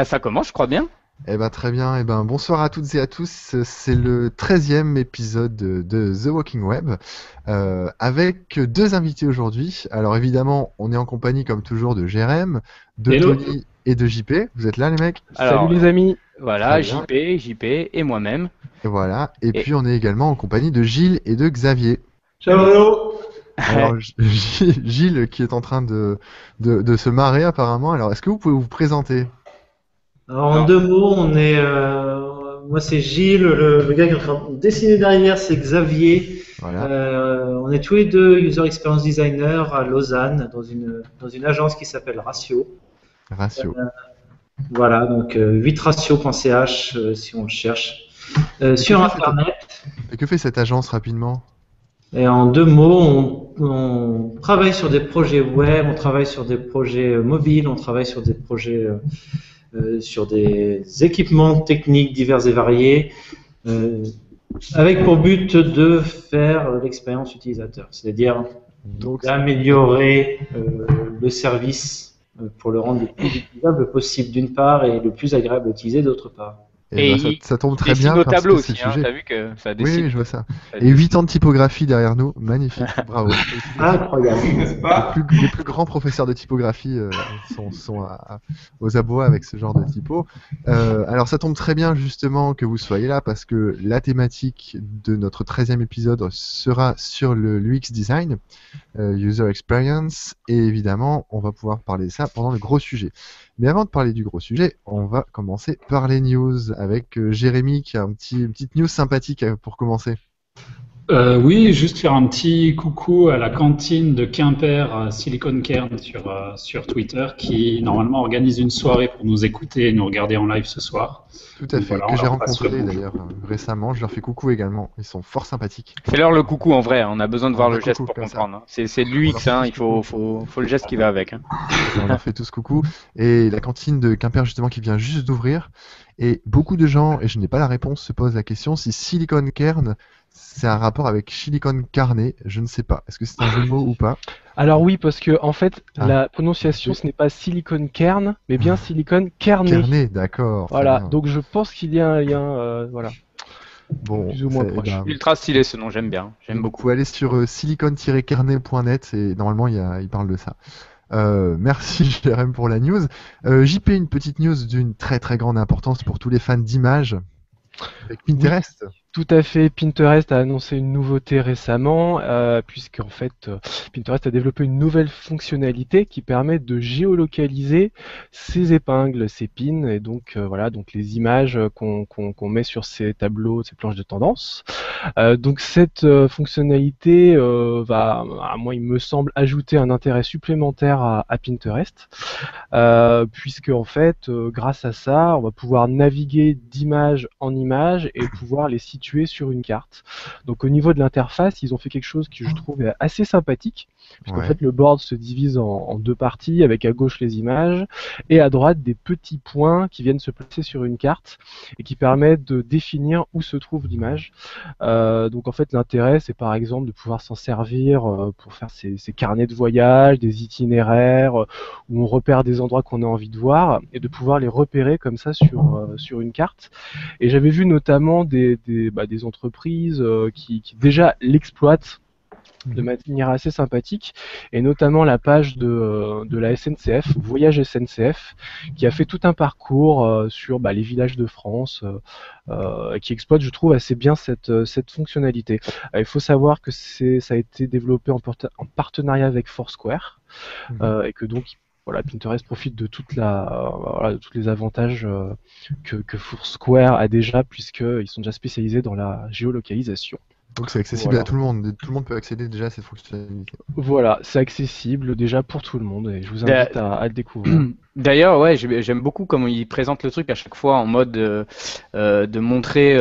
Ça commence, je crois bien. Eh ben très bien, eh ben bonsoir à toutes et à tous, c'est le 13e épisode de The Walking Web, avec deux invités aujourd'hui. Alors évidemment, on est en compagnie comme toujours de Jérém, de Hello. Tony et de JP. Vous êtes là les mecs? Alors, Salut les amis. voilà, Très bien. JP et moi-même. Et voilà, et Et- puis on est également en compagnie de Gilles et de Xavier. Ciao. Alors Gilles qui est en train de se marrer apparemment, alors est-ce que vous pouvez vous présenter? Alors, en deux mots, moi c'est Gilles, le gars qui est en train de dessiner derrière, c'est Xavier. Voilà, On est tous les deux User Experience Designer à Lausanne, dans une agence qui s'appelle Ratio. Ratio. Voilà, donc 8ratio.ch si on le cherche. Sur que fait Internet. Et que fait cette agence rapidement? Et en deux mots, on travaille sur des projets web, on travaille sur des projets mobiles, on travaille sur des projets sur des équipements techniques divers et variés, avec pour but de faire l'expérience utilisateur, c'est-à-dire Donc d'améliorer le service pour le rendre le plus utilisable possible d'une part et le plus agréable à utiliser d'autre part. eh ben, ça tombe très dessine bien au parce tableau que c'est aussi, le sujet. t'as vu que ça Oui, dessine. oui, je vois ça. ça Et dessine. 8 ans de typographie derrière nous, magnifique, bravo. Incroyable. Les plus grands professeurs de typographie sont aux abois avec ce genre de typo. Alors ça tombe très bien justement que vous soyez là parce que la thématique de notre 13e épisode sera sur le l'UX design, User Experience, et évidemment on va pouvoir parler de ça pendant le gros sujet. Mais avant de parler du gros sujet, on va commencer par les news avec Jérémy qui a une petite news sympathique pour commencer. Oui, juste faire un petit coucou à la cantine de Quimper, Silicon Kern sur Twitter, qui normalement organise une soirée pour nous écouter et nous regarder en live ce soir. Tout à Donc fait, voilà, que on j'ai leur passe le rencontré bonjour. d'ailleurs récemment, je leur fais coucou également, ils sont fort sympathiques. Fais-leur le coucou en vrai, on a besoin de voir Un le geste coucou pour comme ça. comprendre. Hein. C'est de l'UX, hein, il faut le geste qui va avec. Hein. On leur fait tous coucou. Et la cantine de Quimper justement qui vient juste d'ouvrir, et beaucoup de gens, et je n'ai pas la réponse, se posent la question si Silicon Kern c'est un rapport avec Silicon Carnet, je ne sais pas. Est-ce que c'est un jeu de mots ou pas? Alors oui, parce que en fait, Ah. la prononciation, ce n'est pas Silicon Kern, mais bien Silicon Carnet. Carnet, d'accord. très Voilà, bien. donc je pense qu'il y a un lien, voilà, Bon, plus ou moins c'est- proche. ben, Ultra stylé ce nom, j'aime bien. J'aime vous beaucoup. pouvez aller sur silicon-carnet.net et normalement il parle de ça. Merci Jérém pour la new. JP, une petite news d'une très très grande importance pour tous les fans d'images avec Pinterest. Tout à fait. Pinterest a annoncé une nouveauté récemment, puisque en fait, Pinterest a développé une nouvelle fonctionnalité qui permet de géolocaliser ses épingles, ses pins, et donc voilà, donc les images qu'on met sur ces tableaux, ces planches de tendance. Donc cette fonctionnalité va, à moi, il me semble, ajouter un intérêt supplémentaire à Pinterest, puisque en fait, grâce à ça, on va pouvoir naviguer d'image en image et pouvoir les situer sur une carte. Donc au niveau de l'interface, ils ont fait quelque chose que je trouve assez sympathique, puisqu'en Ouais. fait le board se divise en deux parties, avec à gauche les images et à droite des petits points qui viennent se placer sur une carte et qui permettent de définir où se trouve l'image. Donc en fait l'intérêt c'est par exemple de pouvoir s'en servir pour faire ces carnets de voyage, des itinéraires, où on repère des endroits qu'on a envie de voir et de pouvoir les repérer comme ça sur une carte. Et j'avais vu notamment des entreprises qui déjà l'exploitent de manière assez sympathique, et notamment la page de la SNCF, Voyage SNCF, qui a fait tout un parcours sur les villages de France, qui exploite, je trouve, assez bien cette fonctionnalité. Il faut savoir que ça a été développé en partenariat avec Foursquare, et que donc voilà, Pinterest profite de de tous les avantages que Foursquare a déjà, puisqu'ils sont déjà spécialisés dans la géolocalisation. Donc c'est accessible Voilà. à tout le monde. Tout le monde peut accéder déjà à cette fonctionnalité. Voilà, c'est accessible déjà pour tout le monde et je vous invite à le découvrir. D'ailleurs, ouais, j'aime beaucoup comment ils présentent le truc à chaque fois en mode de montrer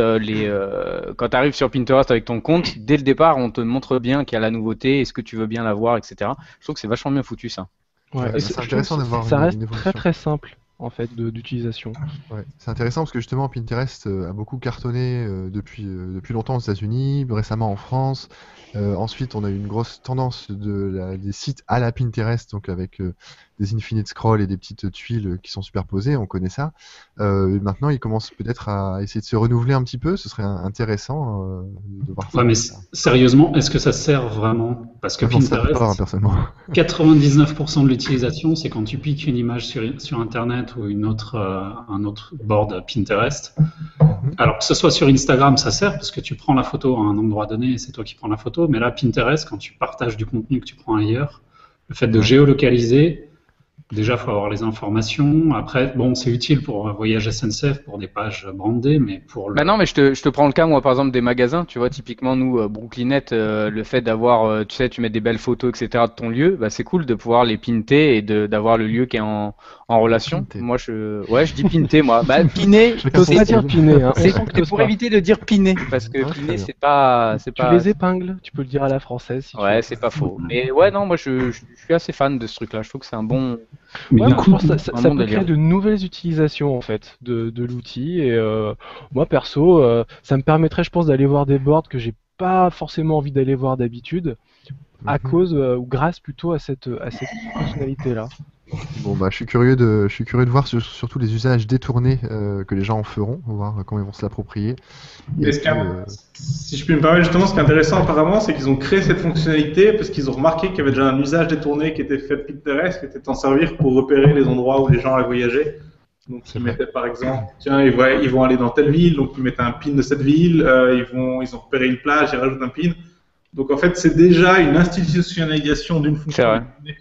quand tu arrives sur Pinterest avec ton compte, dès le départ, on te montre bien qu'il y a la nouveauté, est-ce que tu veux bien la voir, etc. Je trouve que c'est vachement bien foutu ça. Ouais, Ouais, et c'est je trouve intéressant que d'avoir ça une reste évolution. très très simple en fait d'utilisation. Ouais. C'est intéressant parce que justement Pinterest a beaucoup cartonné depuis longtemps aux États-Unis, récemment en France. Ensuite, on a eu une grosse tendance des sites à la Pinterest, donc avec des infinite scroll et des petites tuiles qui sont superposées, on connaît ça. Et maintenant, ils commencent peut-être à essayer de se renouveler un petit peu. Ce serait intéressant de voir ça. Ouais, mais sérieusement, est-ce que ça sert vraiment? Parce que J'en sais Pinterest, pas, personnellement. 99% de l'utilisation, c'est quand tu piques une image sur Internet ou un autre board Pinterest. Alors que ce soit sur Instagram, ça sert parce que tu prends la photo à un endroit donné et c'est toi qui prends la photo. Mais là, Pinterest, quand tu partages du contenu que tu prends ailleurs, le fait de géolocaliser, déjà, il faut avoir les informations. Après, bon, c'est utile pour Voyage SNCF, pour des pages brandées, mais pour le... Bah non, mais je te prends le cas, moi, par exemple, des magasins. Tu vois, typiquement, nous, Brooklynette, le fait d'avoir, tu sais, tu mets des belles photos, etc., de ton lieu, bah, c'est cool de pouvoir les pinter et d'avoir le lieu qui est en relation. Pinter. Moi, je dis pinter, moi. Bah, piner, T'oses pas dire piner, hein. c'est pour éviter de dire piner, parce que Ouais, très piner, bien. c'est pas, Tu les épingles, tu peux le dire à la française si tu Ouais, veux. c'est pas faux. Mais ouais, non, moi, je suis assez fan de ce truc-là. Je trouve que c'est un bon. Mais Ouais, du moi, je coup, pense que ça un peut bon créer délire. de nouvelles utilisations en fait de l'outil et moi perso ça me permettrait je pense d'aller voir des boards que j'ai pas forcément envie d'aller voir d'habitude à Mhm. cause ou grâce plutôt à cette fonctionnalité là. Bon, bah, je suis curieux de voir surtout les usages détournés que les gens en feront, voir comment ils vont se l'approprier. Et Mais si je puis me permettre, justement, ce qui est intéressant apparemment, c'est qu'ils ont créé cette fonctionnalité parce qu'ils ont remarqué qu'il y avait déjà un usage détourné qui était fait de Pinterest, qui était de s'en servir pour repérer les endroits où les gens allaient voyager. Donc, C'est ils vrai. mettaient par exemple, tiens, ils vont aller dans telle ville, donc ils mettent un pin de cette ville, ils ont repéré une plage, ils rajoutent un pin. Donc, en fait, c'est déjà une institutionnalisation d'une C'est vrai. fonctionnalité.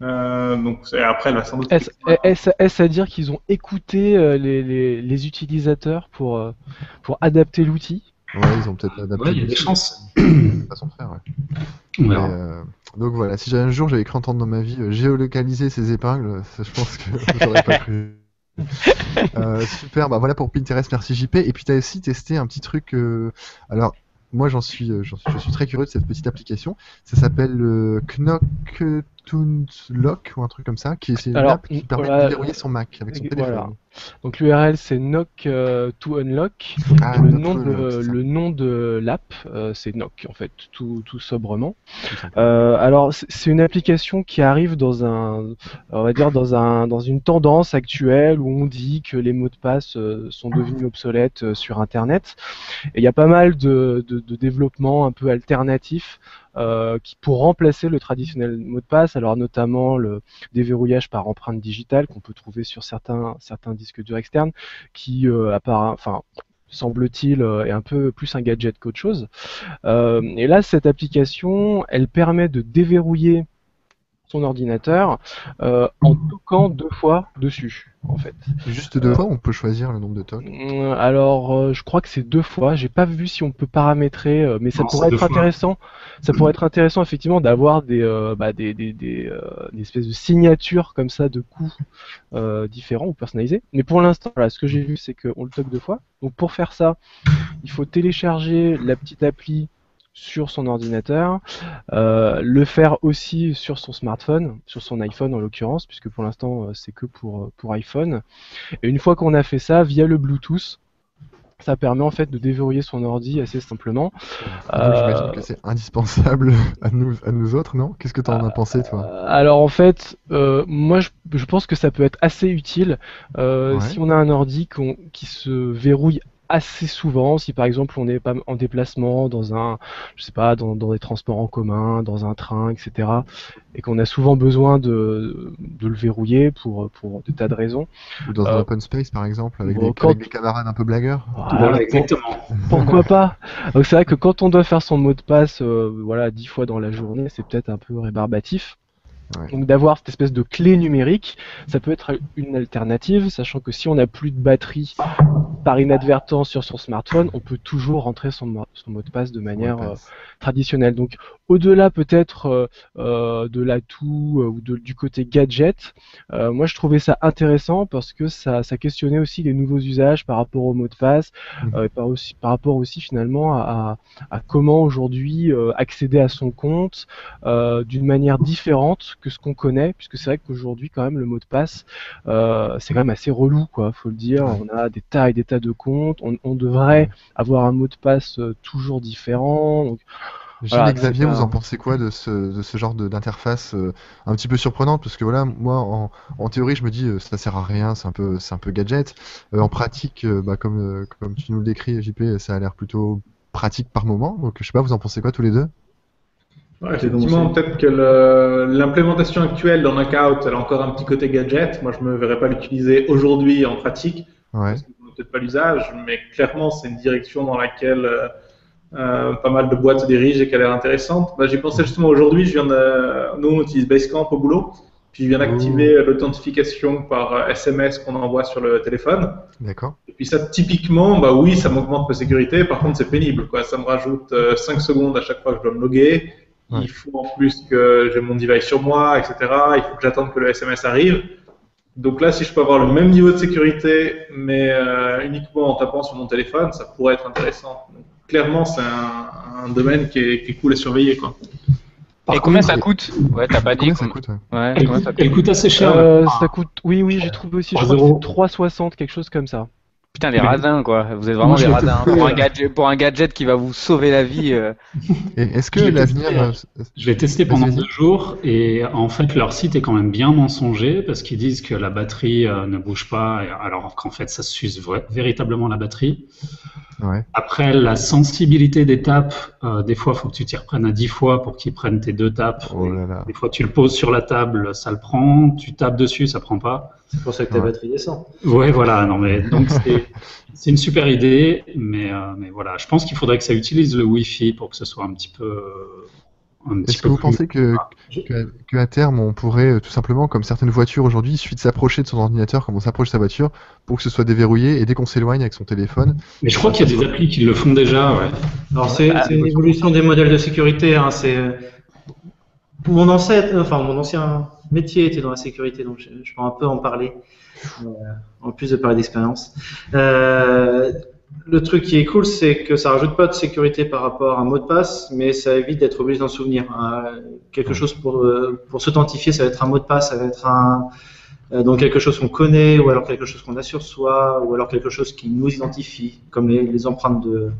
Donc, après, elle va sans doute. Est-ce à dire qu'ils ont écouté les utilisateurs pour adapter l'outil? Ouais, ils ont peut-être adapté ouais, il y a des l'outil, chances. une façon de faire, ouais. On Mais, verra. donc voilà, si un jour j'avais cru entendre dans ma vie géolocaliser ces épingles, ça, je pense que j'aurais pas cru. Super, bah voilà pour Pinterest, merci JP. Et puis tu as aussi testé un petit truc. Alors, moi je suis très curieux de cette petite application. Ça s'appelle Knocktoons Lock ou un truc comme ça, c'est une Alors, app qui permet voilà, de déverrouiller son Mac avec son téléphone. voilà. Donc l'URL c'est knock to unlock. Ah, Le Knock nom to Unlock, c'est ça, le nom de l'app c'est Knock en fait, tout sobrement. tout simplement. Alors c'est une application qui arrive on va dire dans une tendance actuelle où on dit que les mots de passe sont devenus obsolètes sur Internet. Et il y a pas mal de développements un peu alternatifs qui pour remplacer le traditionnel mot de passe, alors notamment le déverrouillage par empreinte digitale qu'on peut trouver sur certains disques durs externes, qui semble-t-il est un peu plus un gadget qu'autre chose. Et là, cette application, elle permet de déverrouiller son ordinateur en toquant 2 fois dessus, en fait. Juste 2 fois, on peut choisir le nombre de tocs. Alors, je crois que c'est 2 fois. J'ai pas vu si on peut paramétrer, mais ça Non, pourrait c'est être 2 fois. intéressant. Ça pourrait être intéressant effectivement d'avoir des espèces de signatures comme ça de coups différents ou personnalisés. Mais pour l'instant, voilà, ce que j'ai vu, c'est qu'on le toque 2 fois. Donc pour faire ça, il faut télécharger la petite appli sur son ordinateur, le faire aussi sur son smartphone, sur son iPhone en l'occurrence, puisque pour l'instant c'est que pour iPhone. Et une fois qu'on a fait ça, via le Bluetooth, ça permet en fait de déverrouiller son ordi assez simplement. Donc j'imagine que c'est indispensable à nous autres, non? Qu'est-ce que tu en as pensé, toi? Alors en fait, moi je pense que ça peut être assez utile Ouais. si on a un ordi qui se verrouille assez souvent, si par exemple on est pas en déplacement dans des transports en commun, dans un train, etc., et qu'on a souvent besoin de le verrouiller pour des tas de raisons. Ou dans un open space, par exemple, avec bon, avec des camarades un peu blagueurs? Voilà, exactement. Pourquoi pas? Donc c'est vrai que quand on doit faire son mot de passe 10 fois dans la journée, c'est peut-être un peu rébarbatif. Ouais. Donc d'avoir cette espèce de clé numérique, ça peut être une alternative, sachant que si on n'a plus de batterie par inadvertance sur son smartphone, on peut toujours rentrer son mot de passe de manière traditionnelle. Donc au-delà peut-être de l'atout ou du côté gadget, moi je trouvais ça intéressant parce que ça questionnait aussi les nouveaux usages par rapport au mot de passe, et par rapport aussi finalement à comment aujourd'hui accéder à son compte d'une manière différente que ce qu'on connaît, puisque c'est vrai qu'aujourd'hui quand même le mot de passe c'est quand même assez relou, quoi, faut le dire. On a des tas et des tas de comptes, on devrait avoir un mot de passe toujours différent. Donc, Gilles et Xavier, vous en pensez quoi de ce genre d'interface un petit peu surprenante? Parce que voilà, moi en théorie je me dis ça sert à rien, c'est un peu gadget. En pratique, comme tu nous le décris JP, ça a l'air plutôt pratique par moment. Donc je sais pas, vous en pensez quoi tous les deux? Ouais, effectivement, peut-être que l'implémentation actuelle dans Knockout, elle a encore un petit côté gadget. Moi, je me verrais pas l'utiliser aujourd'hui en pratique. Ouais. Parce que peut-être pas l'usage, mais clairement, c'est une direction dans laquelle pas mal de boîtes se dirigent et qui a l'air intéressante. J'y pensais justement aujourd'hui. Nous, on utilise Basecamp au boulot. Puis, je viens d'activer l'authentification par SMS qu'on envoie sur le téléphone. D'accord. Et puis ça, typiquement, oui, ça m'augmente ma sécurité. Par contre, c'est pénible, quoi. Ça me rajoute 5 secondes à chaque fois que je dois me loguer. Ouais. Il faut en plus que j'ai mon device sur moi, etc. Il faut que j'attende que le SMS arrive. Donc là, si je peux avoir le même niveau de sécurité, mais uniquement en tapant sur mon téléphone, ça pourrait être intéressant. Donc, clairement, c'est un domaine qui est cool à surveiller, quoi. Et combien ça coûte? Ouais, t'as pas dit. Combien ça coûte? Ouais, Elle coûte assez cher. Ça coûte, oui, j'ai trouvé aussi, je crois que c'est 3,60, quelque chose comme ça. Putain, les radins, quoi. Vous êtes vraiment des radins. Pour un gadget qui va vous sauver la vie. Et est-ce que l'avenir... Je l'ai testé pendant 2 jours et en fait leur site est quand même bien mensonger parce qu'ils disent que la batterie ne bouge pas alors qu'en fait ça s'use véritablement la batterie. Ouais. Après la sensibilité des tapes, des fois il faut que tu t'y reprennes à 10 fois pour qu'ils prennent tes 2 tapes. Oh là là. Des fois tu le poses sur la table, ça le prend, tu tapes dessus, ça prend pas. C'est pour ça que ta batterie descend. Ouais, voilà, non mais donc c'est une super idée, mais voilà, je pense qu'il faudrait que ça utilise le Wi-Fi pour que ce soit un petit peu. Est-ce que vous pensez qu'à terme, on pourrait tout simplement, comme certaines voitures aujourd'hui, il suffit de s'approcher de son ordinateur, comme on s'approche de sa voiture, pour que ce soit déverrouillé, et dès qu'on s'éloigne avec son téléphone... Mais je crois qu'il y a des applis qui le font déjà, ouais. Alors c'est une évolution des modèles de sécurité, hein, mon ancien métier était dans la sécurité, donc je peux un peu en parler, en plus de parler d'expérience. Le truc qui est cool, c'est que ça rajoute pas de sécurité par rapport à un mot de passe, mais ça évite d'être obligé d'en souvenir. Quelque chose pour s'authentifier, ça va être un mot de passe, ça va être donc quelque chose qu'on connaît, ou alors quelque chose qu'on a sur soi, ou alors quelque chose qui nous identifie, comme les empreintes de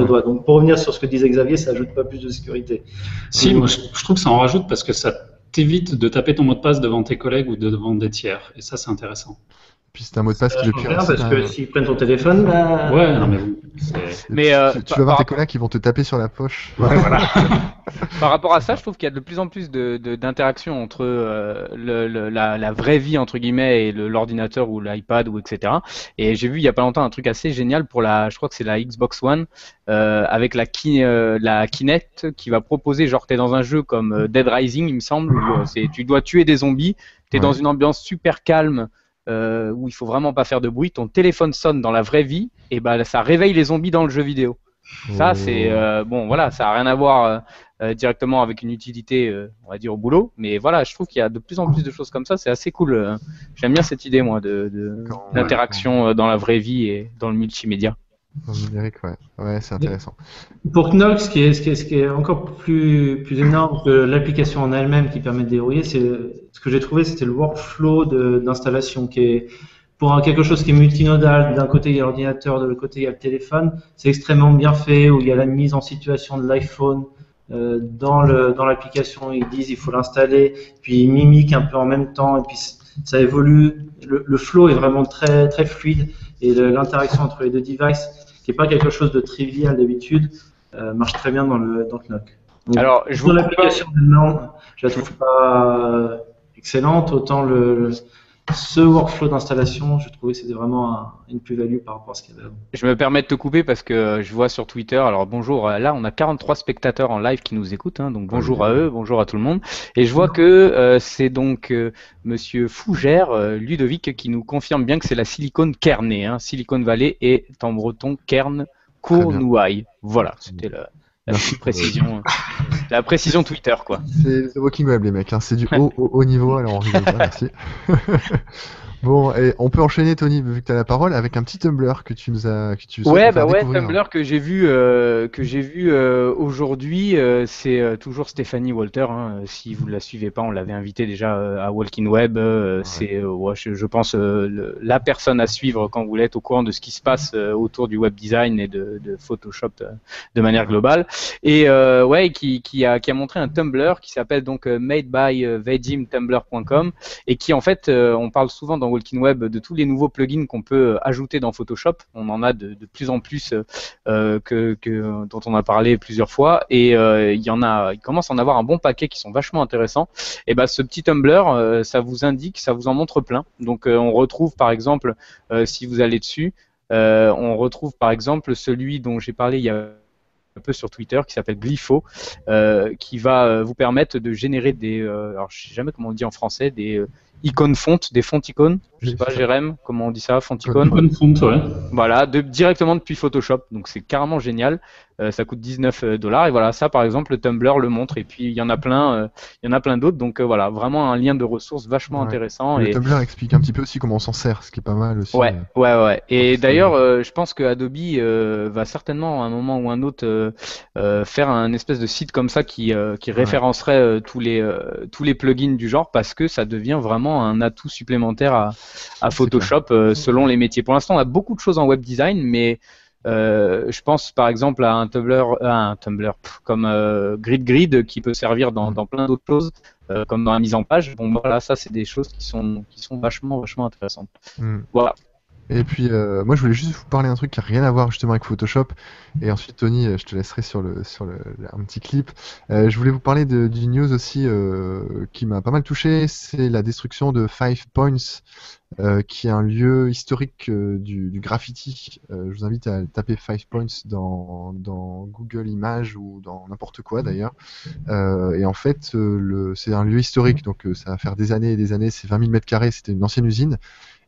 doigts. Donc pour revenir sur ce que disait Xavier, ça ajoute pas plus de sécurité. Si, moi je trouve que ça en rajoute parce que ça t'évite de taper ton mot de passe devant tes collègues ou devant des tiers, et ça c'est intéressant. Puis c'est un mot de passe qui le pire. Parce que s'ils prennent ton téléphone, ouais, non mais tu vas voir tes collègues qui vont te taper sur la poche. Ouais, voilà. Par rapport à ça, je trouve qu'il y a de plus en plus d'interactions entre la vraie vie entre guillemets et l'ordinateur ou l'iPad ou etc. Et j'ai vu il y a pas longtemps un truc assez génial pour je crois que c'est la Xbox One avec la Kinect qui va proposer, genre t'es dans un jeu comme Dead Rising il me semble où tu dois tuer des zombies, t'es dans une ambiance super calme. Où il faut vraiment pas faire de bruit, ton téléphone sonne dans la vraie vie et ça réveille les zombies dans le jeu vidéo. Ça c'est bon voilà, ça a rien à voir directement avec une utilité on va dire au boulot, mais voilà, je trouve qu'il y a de plus en plus de choses comme ça, c'est assez cool. J'aime bien cette idée moi d'interaction dans la vraie vie et dans le multimédia. Dans le numérique, ouais, c'est intéressant. Pour Knox, ce qui est encore plus énorme que l'application en elle-même qui permet de dérouiller, ce que j'ai trouvé, c'était le workflow d'installation qui est pour quelque chose qui est multinodal. D'un côté, il y a l'ordinateur, de l'autre côté, il y a le téléphone. C'est extrêmement bien fait, où il y a la mise en situation de l'iPhone dans l'application. Ils disent il faut l'installer, puis ils mimiquent un peu en même temps, et puis ça évolue. Le flow est vraiment très très fluide, et l'interaction entre les deux devices, qui n'est pas quelque chose de trivial d'habitude, marche très bien dans le Knock. Donc, alors, dans l'application elle-même, je la trouve pas excellente, autant ce workflow d'installation, je trouvais que c'était vraiment une plus-value par rapport à ce qu'il y avait avant. Je me permets de te couper parce que je vois sur Twitter, alors bonjour, là on a 43 spectateurs en live qui nous écoutent, hein, donc bonjour à eux, bonjour à tout le monde. Et je vois que c'est donc Monsieur Fougère, Ludovic, qui nous confirme bien que c'est la Silicon Kernée, hein, Silicon Valley et en breton Kern Cournouaille. Voilà, c'était la petite précision. La précision Twitter, quoi. C'est The Walking Web, les mecs, hein. C'est du haut niveau, alors on rigole pas, merci. Bon, et on peut enchaîner, Tony, vu que tu as la parole, avec un petit Tumblr que tu nous as, que tu souhaites nous faire découvrir. Tumblr que j'ai vu aujourd'hui, c'est toujours Stéphanie Walter. Hein. Si vous la suivez pas, on l'avait invitée déjà à Walking Web. C'est, je pense, la personne à suivre quand vous l'êtes au courant de ce qui se passe autour du web design et de Photoshop de manière globale. Et qui a montré un Tumblr qui s'appelle donc madebyvegimtumblr.com et qui en fait, on parle souvent dans Walking Web de tous les nouveaux plugins qu'on peut ajouter dans Photoshop. On en a de plus en plus dont on a parlé plusieurs fois et il commence à en avoir un bon paquet qui sont vachement intéressants. Et ben ce petit Tumblr, ça vous indique, ça vous en montre plein. Donc on retrouve par exemple, si vous allez dessus, on retrouve par exemple celui dont j'ai parlé il y a un peu sur Twitter qui s'appelle Glypho, qui va vous permettre de générer des, alors je sais jamais comment on dit en français, des icônes fontes, des fontes icônes, je sais pas, Jérém, comment on dit ça, fonte icône. Fonte, ouais. Voilà, directement depuis Photoshop, donc c'est carrément génial. Ça coûte $19 et voilà, ça par exemple le Tumblr le montre et puis il y en a plein d'autres, donc voilà, vraiment un lien de ressources vachement intéressant. Le Tumblr explique un petit peu aussi comment on s'en sert, ce qui est pas mal aussi. Ouais. Et d'ailleurs, je pense que Adobe va certainement à un moment ou un autre faire un espèce de site comme ça qui référencerait tous les plugins du genre parce que ça devient vraiment un atout supplémentaire à Photoshop selon les métiers. Pour l'instant, on a beaucoup de choses en web design, mais je pense par exemple à un Tumblr comme Grid qui peut servir dans plein d'autres choses, comme dans la mise en page. Bon, voilà, ça c'est des choses qui sont vachement intéressantes. Voilà. Et puis, moi, je voulais juste vous parler d'un truc qui n'a rien à voir justement avec Photoshop. Et ensuite, Tony, je te laisserai sur un petit clip. Je voulais vous parler d'une news aussi qui m'a pas mal touché. C'est la destruction de Five Points, qui est un lieu historique du graffiti. Je vous invite à taper Five Points dans Google Images ou dans n'importe quoi d'ailleurs. Et en fait, c'est un lieu historique, donc ça va faire des années et des années. C'est 20 000 mètres carrés. C'était une ancienne usine.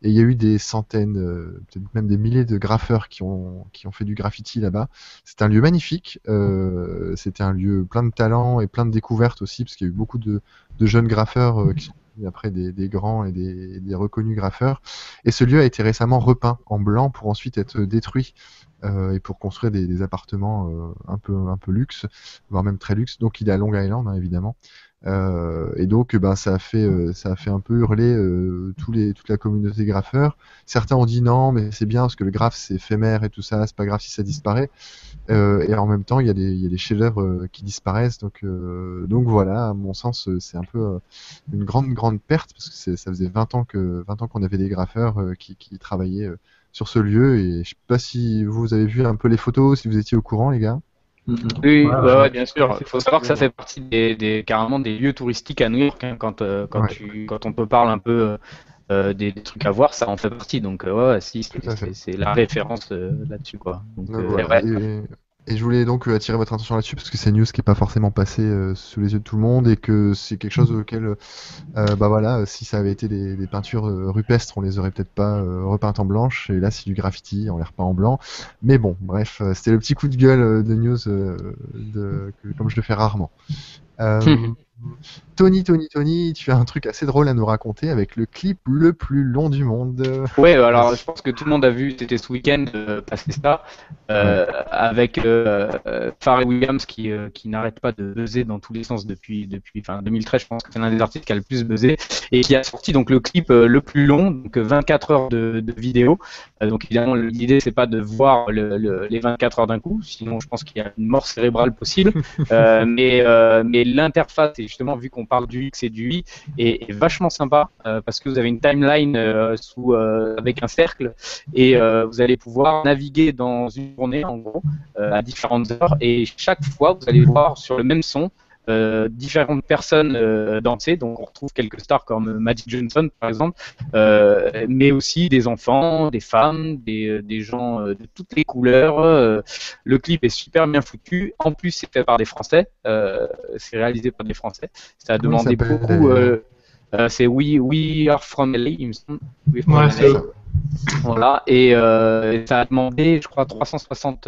Et il y a eu des centaines, peut-être même des milliers de graffeurs qui ont fait du graffiti là-bas. C'est un lieu magnifique. C'était un lieu plein de talent et plein de découvertes aussi, parce qu'il y a eu beaucoup de jeunes graffeurs qui sont devenus après des grands et des reconnus graffeurs. Et ce lieu a été récemment repeint en blanc pour ensuite être détruit et pour construire des appartements un peu luxe, voire même très luxe. Donc il est à Long Island, hein, évidemment. Et donc ça a fait un peu hurler toute la communauté graffeur. Certains ont dit non, mais c'est bien parce que le graphe c'est éphémère et tout ça, c'est pas grave si ça disparaît. Et en même temps il y a des chefs-d'œuvre qui disparaissent, donc voilà, à mon sens c'est un peu une grande perte, parce que ça faisait 20 ans qu'on avait des graffeurs qui travaillaient sur ce lieu. Et je sais pas si vous avez vu un peu les photos, si vous étiez au courant, les gars. Oui, bien sûr. Il faut savoir que ça fait partie carrément des lieux touristiques à New York. Hein, quand on te parle un peu des trucs à voir, ça en fait partie. Donc c'est la référence là-dessus, quoi. Donc, et je voulais donc attirer votre attention là-dessus, parce que c'est une news qui n'est pas forcément passée sous les yeux de tout le monde, et que c'est quelque chose auquel, si ça avait été des peintures rupestres, on les aurait peut-être pas repeintes en blanche, et là c'est du graffiti, on les repeint en blanc. Mais bon, bref, c'était le petit coup de gueule de news comme je le fais rarement. Tony, tu as un truc assez drôle à nous raconter avec le clip le plus long du monde. Ouais, alors je pense que tout le monde a vu, c'était ce week-end passer ça, avec Pharrell Williams qui n'arrête pas de buzzer dans tous les sens depuis 2013, je pense que c'est l'un des artistes qui a le plus buzzé, et qui a sorti donc le clip le plus long, donc 24 heures de vidéo. Donc évidemment l'idée c'est pas de voir les 24 heures d'un coup, sinon je pense qu'il y a une mort cérébrale possible, mais l'interface, et justement vu qu'on parle du X et du Y, est vachement sympa, parce que vous avez une timeline avec un cercle, et vous allez pouvoir naviguer dans une journée en gros à différentes heures, et chaque fois vous allez voir sur le même son différentes personnes danser. Donc on retrouve quelques stars comme Magic Johnson par exemple, mais aussi des enfants, des femmes, des gens de toutes les couleurs. Le clip est super bien foutu. En plus, c'est fait par des Français. C'est réalisé par des Français. Ça a Comment demandé il s'appelle, beaucoup. d'ailleurs C'est We Are From LA, il me semble. We Are From Ouais, LA. c'est eux. Voilà, et ça a demandé, je crois, 360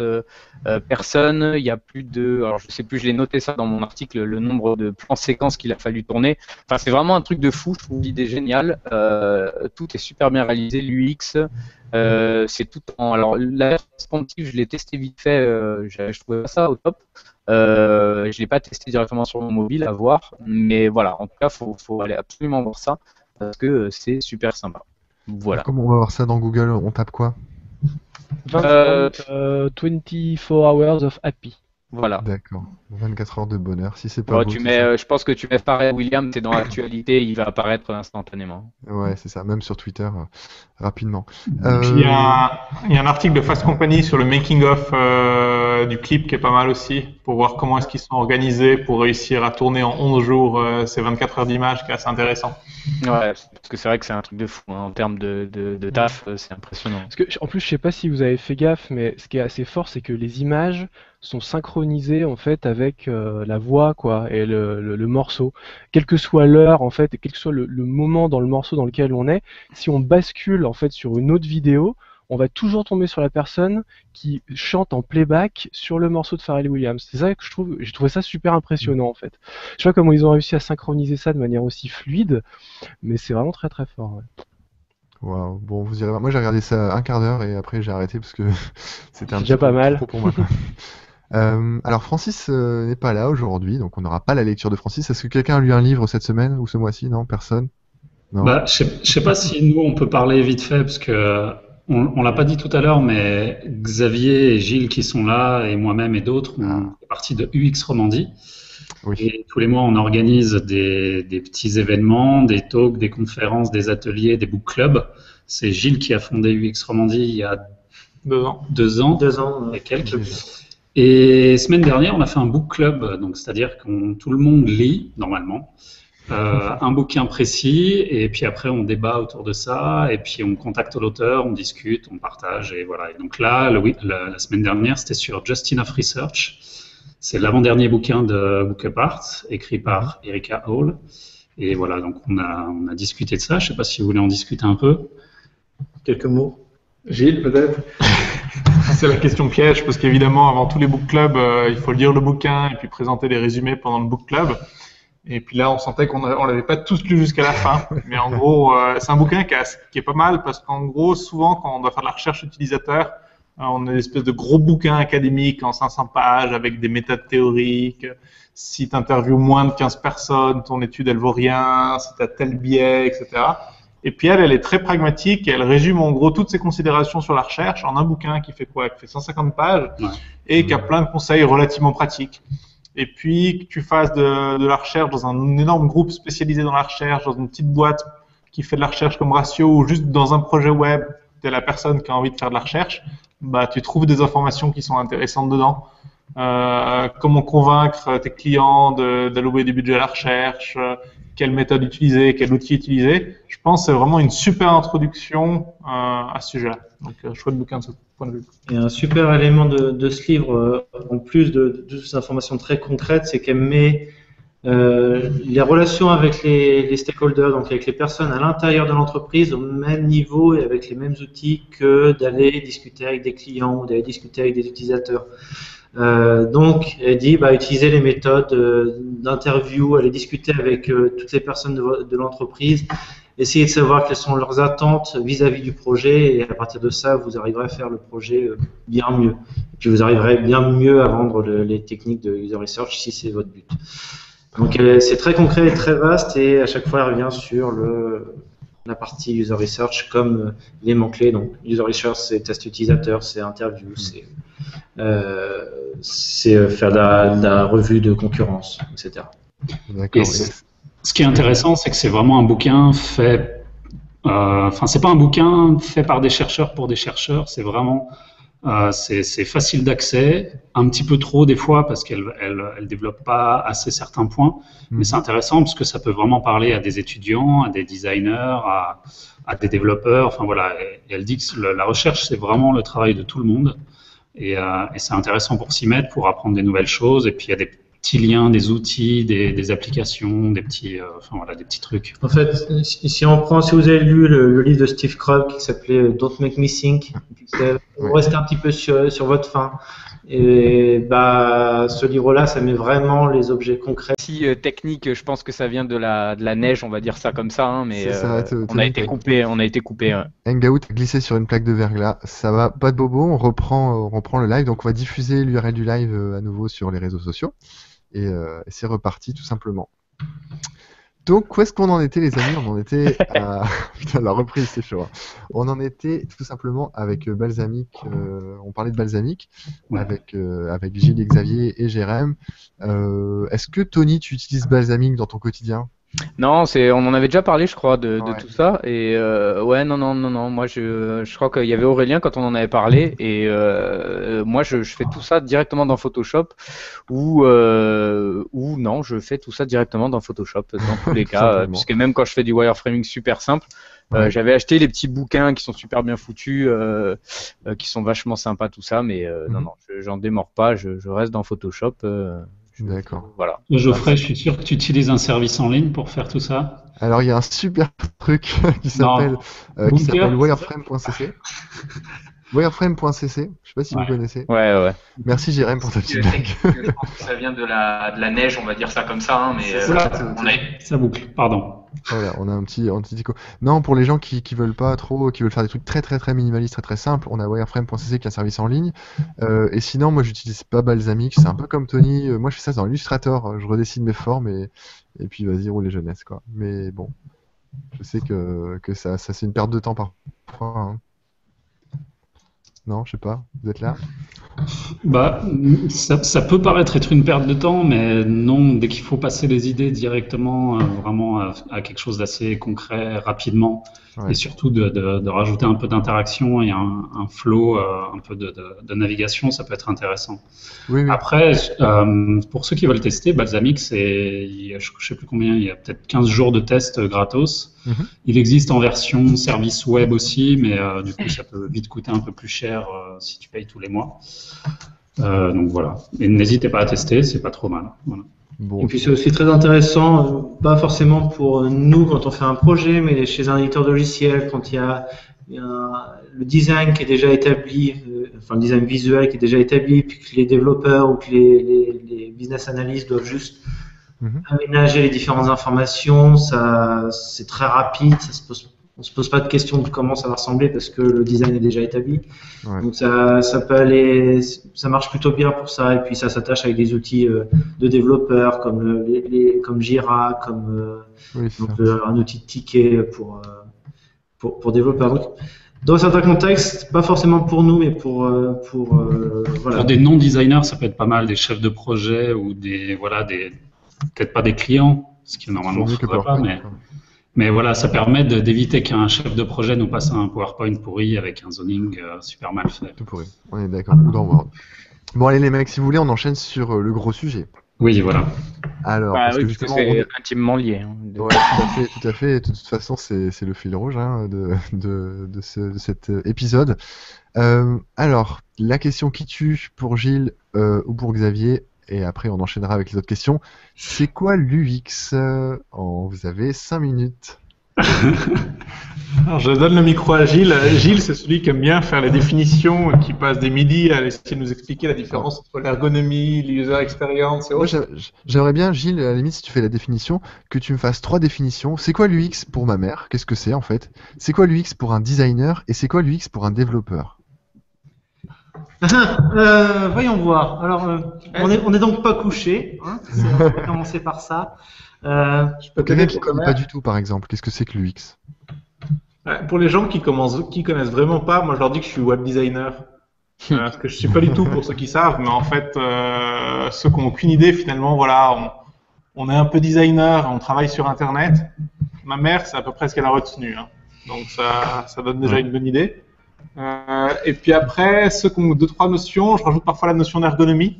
personnes. Il y a plus de, alors je sais plus, je l'ai noté ça dans mon article, le nombre de plans séquences qu'il a fallu tourner. Enfin, c'est vraiment un truc de fou. Je trouve l'idée géniale. Tout est super bien réalisé. L'UX, c'est tout en. Alors, la responsive, je l'ai testé vite fait. Je trouvais ça au top. Je l'ai pas testé directement sur mon mobile, à voir. Mais voilà, en tout cas, faut aller absolument voir ça parce que c'est super sympa. Voilà. Comment on va voir ça dans Google? On tape quoi? 24 hours of happy. Voilà. D'accord. 24 heures de bonheur. Si c'est pas Ouais, beau, tu c'est mets, je pense que tu mets Pharrell Williams, c'est dans l'actualité, il va apparaître instantanément. ça. Ouais, c'est ça. Même sur Twitter, rapidement. Et puis, il y a un article de Fast Company sur le making-of du clip qui est pas mal aussi, pour voir comment est-ce qu'ils sont organisés pour réussir à tourner en 11 jours ces 24 heures d'image, qui est assez intéressant. Ouais, parce que c'est vrai que c'est un truc de fou, hein. En termes de taf, c'est impressionnant. Parce que, en plus, je sais pas si vous avez fait gaffe, mais ce qui est assez fort, c'est que les images sont synchronisées en fait avec la voix, quoi, et le morceau. Quelle que soit l'heure, en fait, et quel que soit le moment dans le morceau dans lequel on est, si on bascule en fait sur une autre vidéo, on va toujours tomber sur la personne qui chante en playback sur le morceau de Pharrell Williams. C'est ça que j'ai trouvé ça super impressionnant en fait. Je sais pas comment ils ont réussi à synchroniser ça de manière aussi fluide, mais c'est vraiment très très fort. Ouais. Waouh. Bon, vous irez voir. Moi, j'ai regardé ça un quart d'heure et après, j'ai arrêté parce que c'était un C'est déjà petit pas peu mal. trop pour moi. Alors, Francis n'est pas là aujourd'hui, donc on n'aura pas la lecture de Francis. Est-ce que quelqu'un a lu un livre cette semaine ou ce mois-ci? Non, personne? Non. Bah, je sais pas si nous on peut parler vite fait parce que on l'a pas dit tout à l'heure, mais Xavier et Gilles qui sont là et moi-même et d'autres, on fait partie de UX Romandie. Oui. Et tous les mois, on organise des petits événements, des talks, des conférences, des ateliers, des book clubs. C'est Gilles qui a fondé UX Romandie il y a 2 ans. 2 ans, 2 ans. et quelques. Et semaine dernière, on a fait un book club, donc c'est-à-dire que tout le monde lit normalement un bouquin précis, et puis après on débat autour de ça, et puis on contacte l'auteur, on discute, on partage, et voilà. Et donc là, la semaine dernière, c'était sur Just Enough Research. C'est l'avant-dernier bouquin de Book Apart, écrit par Erika Hall. Et voilà, donc on a discuté de ça. Je ne sais pas si vous voulez en discuter un peu. Quelques mots. Gilles, peut-être? C'est la question piège, parce qu'évidemment, avant tous les book clubs, il faut lire le bouquin et puis présenter des résumés pendant le book club. Et puis là, on sentait qu'on l'avait pas tous lu jusqu'à la fin. Mais en gros, c'est un bouquin qui est pas mal, parce qu'en gros, souvent, quand on doit faire de la recherche utilisateur, on a une espèce de gros bouquin académique en 500 pages avec des méthodes théoriques. Si tu interviews moins de 15 personnes, ton étude, elle vaut rien. Si tu as tel biais, etc. Et puis elle est très pragmatique et elle résume en gros toutes ses considérations sur la recherche en un bouquin qui fait quoi? Qui fait 150 pages et qui a plein de conseils relativement pratiques. Et puis que tu fasses de la recherche dans un énorme groupe spécialisé dans la recherche, dans une petite boîte qui fait de la recherche comme Ratio, ou juste dans un projet web, tu es la personne qui a envie de faire de la recherche, bah, tu trouves des informations qui sont intéressantes dedans. Comment convaincre tes clients d'allouer du budget à la recherche, quelle méthode utiliser, quel outil utiliser. Je pense que c'est vraiment une super introduction à ce sujet-là. Donc, chouette bouquin de ce point de vue. Et un super élément de ce livre, en plus de ces informations très concrètes, c'est qu'elle met les relations avec les stakeholders, donc avec les personnes à l'intérieur de l'entreprise, au même niveau et avec les mêmes outils que d'aller discuter avec des clients ou d'aller discuter avec des utilisateurs. Donc, elle dit, utiliser les méthodes d'interview, aller discuter avec toutes les personnes de l'entreprise, essayer de savoir quelles sont leurs attentes vis-à-vis du projet, et à partir de ça, vous arriverez à faire le projet bien mieux. Et puis, vous arriverez bien mieux à vendre les techniques de user research si c'est votre but. Donc, c'est très concret et très vaste, et à chaque fois, elle revient sur la partie user research comme élément-clé. Donc, user research, c'est test utilisateur, c'est interview, c'est faire de la revue de concurrence, etc. D'accord. Ce qui est intéressant, c'est que c'est vraiment un bouquin fait. Enfin, c'est pas un bouquin fait par des chercheurs pour des chercheurs. C'est vraiment C'est facile d'accès, un petit peu trop des fois parce qu'elle développe pas assez certains points, mais c'est intéressant parce que ça peut vraiment parler à des étudiants, à des designers, à des développeurs. Enfin voilà, et elle dit que la recherche c'est vraiment le travail de tout le monde et c'est intéressant pour s'y mettre, pour apprendre des nouvelles choses. Et puis il y a des petits liens, des outils, des applications, des petits, enfin voilà, des petits trucs. En fait, si vous avez lu le livre de Steve Krug qui s'appelait Don't Make Me Think, vous restez un petit peu sur votre faim. Et bah, ce livre-là, ça met vraiment les objets concrets. Si technique, je pense que ça vient de la neige, on va dire ça comme ça, hein, mais C'est ça, on a été coupé. Ouais. Hangout a glissé sur une plaque de verglas. Ça va, pas de bobo, on reprend le live. Donc on va diffuser l'URL du live à nouveau sur les réseaux sociaux. Et c'est reparti tout simplement. Donc, où est-ce qu'on en était, les amis? On en était à... Putain, la reprise, c'est chaud. Hein. On en était tout simplement avec Balsamiq. On parlait de Balsamiq avec Gilles, et Xavier et Jérém. Est-ce que, Tony, tu utilises Balsamiq dans ton quotidien? Non, on en avait déjà parlé, je crois, de tout ça. Et ouais, non. Moi, je crois qu'il y avait Aurélien quand on en avait parlé. Et moi, je fais tout ça directement dans Photoshop. Ou non, je fais tout ça directement dans Photoshop, dans tous les cas. Puisque même quand je fais du wireframing super simple, j'avais acheté les petits bouquins qui sont super bien foutus, qui sont vachement sympas, tout ça. Mais non, j'en démords pas. Je reste dans Photoshop. D'accord. Voilà. Geoffrey, je suis sûr que tu utilises un service en ligne pour faire tout ça. Alors, il y a un super truc qui s'appelle wireframe.cc. Wireframe.cc, je sais pas si vous connaissez. Ouais. Merci Jérém pour ta petite blague. Je pense que ça vient de la neige, on va dire ça comme ça, hein, mais ça boucle, pardon. Voilà, on a un petit écho. Non, pour les gens qui veulent pas trop, qui veulent faire des trucs très très très minimalistes, très très simples, on a wireframe.cc qui est un service en ligne. Et sinon, moi j'utilise pas Balsamiq, c'est un peu comme Tony. Moi je fais ça dans Illustrator, je redessine mes formes et puis vas-y, roule les jeunesses quoi. Mais bon, je sais que ça c'est une perte de temps parfois. Hein. Non, je sais pas, vous êtes là? Bah, ça peut paraître être une perte de temps, mais non, dès qu'il faut passer les idées directement vraiment à quelque chose d'assez concret, rapidement, et surtout de rajouter un peu d'interaction et un flow, un peu de navigation, ça peut être intéressant. Oui. Après, pour ceux qui veulent tester, Balsamiq, je sais plus combien, il y a peut-être 15 jours de test gratos. Il existe en version service web aussi, mais du coup, ça peut vite coûter un peu plus cher si tu payes tous les mois. Donc voilà. Et n'hésitez pas à tester, c'est pas trop mal. Voilà. Bon, et puis c'est aussi très intéressant, pas forcément pour nous quand on fait un projet, mais chez un éditeur de logiciel, quand il y a le design qui est déjà établi, enfin le design visuel qui est déjà établi, puis que les développeurs ou que les business analysts doivent juste aménager les différentes informations, c'est très rapide, on se pose pas de questions de comment ça va ressembler parce que le design est déjà établi. Ouais. Donc ça peut aller, ça marche plutôt bien pour ça. Et puis ça s'attache avec des outils de développeurs comme comme Jira, comme un outil de ticket pour développeurs. Donc, dans certains contextes, pas forcément pour nous, mais pour voilà. Pour des non-designers, ça peut être pas mal, des chefs de projet ou peut-être pas des clients, ce qui normalement ne faudrait pas, mais voilà, ça permet d'éviter qu'un chef de projet nous passe un PowerPoint pourri avec un zoning super mal fait. Tout pourri, on est d'accord. Bon allez les mecs, si vous voulez, on enchaîne sur le gros sujet. Oui, voilà. Alors, parce que justement, c'est intimement lié. Hein, ouais, tout à fait. De toute façon, c'est le fil rouge de cet épisode. Alors, la question qui tue pour Gilles ou pour Xavier, et après on enchaînera avec les autres questions. C'est quoi l'UX? Vous avez 5 minutes. Alors, je donne le micro à Gilles. Gilles, c'est celui qui aime bien faire les définitions, qui passe des midis à essayer de nous expliquer la différence entre l'ergonomie, l'user experience et autres. J'aimerais bien, Gilles, à la limite, si tu fais la définition, que tu me fasses 3 définitions. C'est quoi l'UX pour ma mère? Qu'est-ce que c'est en fait? C'est quoi l'UX pour un designer? Et c'est quoi l'UX pour un développeur? Voyons voir. Alors, on est donc pas couché. Hein, on va commencer par ça. Quelqu'un qui ne connaît pas du tout, par exemple, qu'est-ce que c'est que l'UX? Pour les gens qui connaissent vraiment pas, moi je leur dis que je suis web designer. Parce que je suis pas du tout pour ceux qui savent, mais en fait, ceux qui n'ont aucune idée, finalement, voilà, on est un peu designer, on travaille sur Internet. Ma mère, c'est à peu près ce qu'elle a retenu. Hein. Donc ça donne déjà une bonne idée. Et puis après, ceux qui ont 2-3 notions, je rajoute parfois la notion d'ergonomie.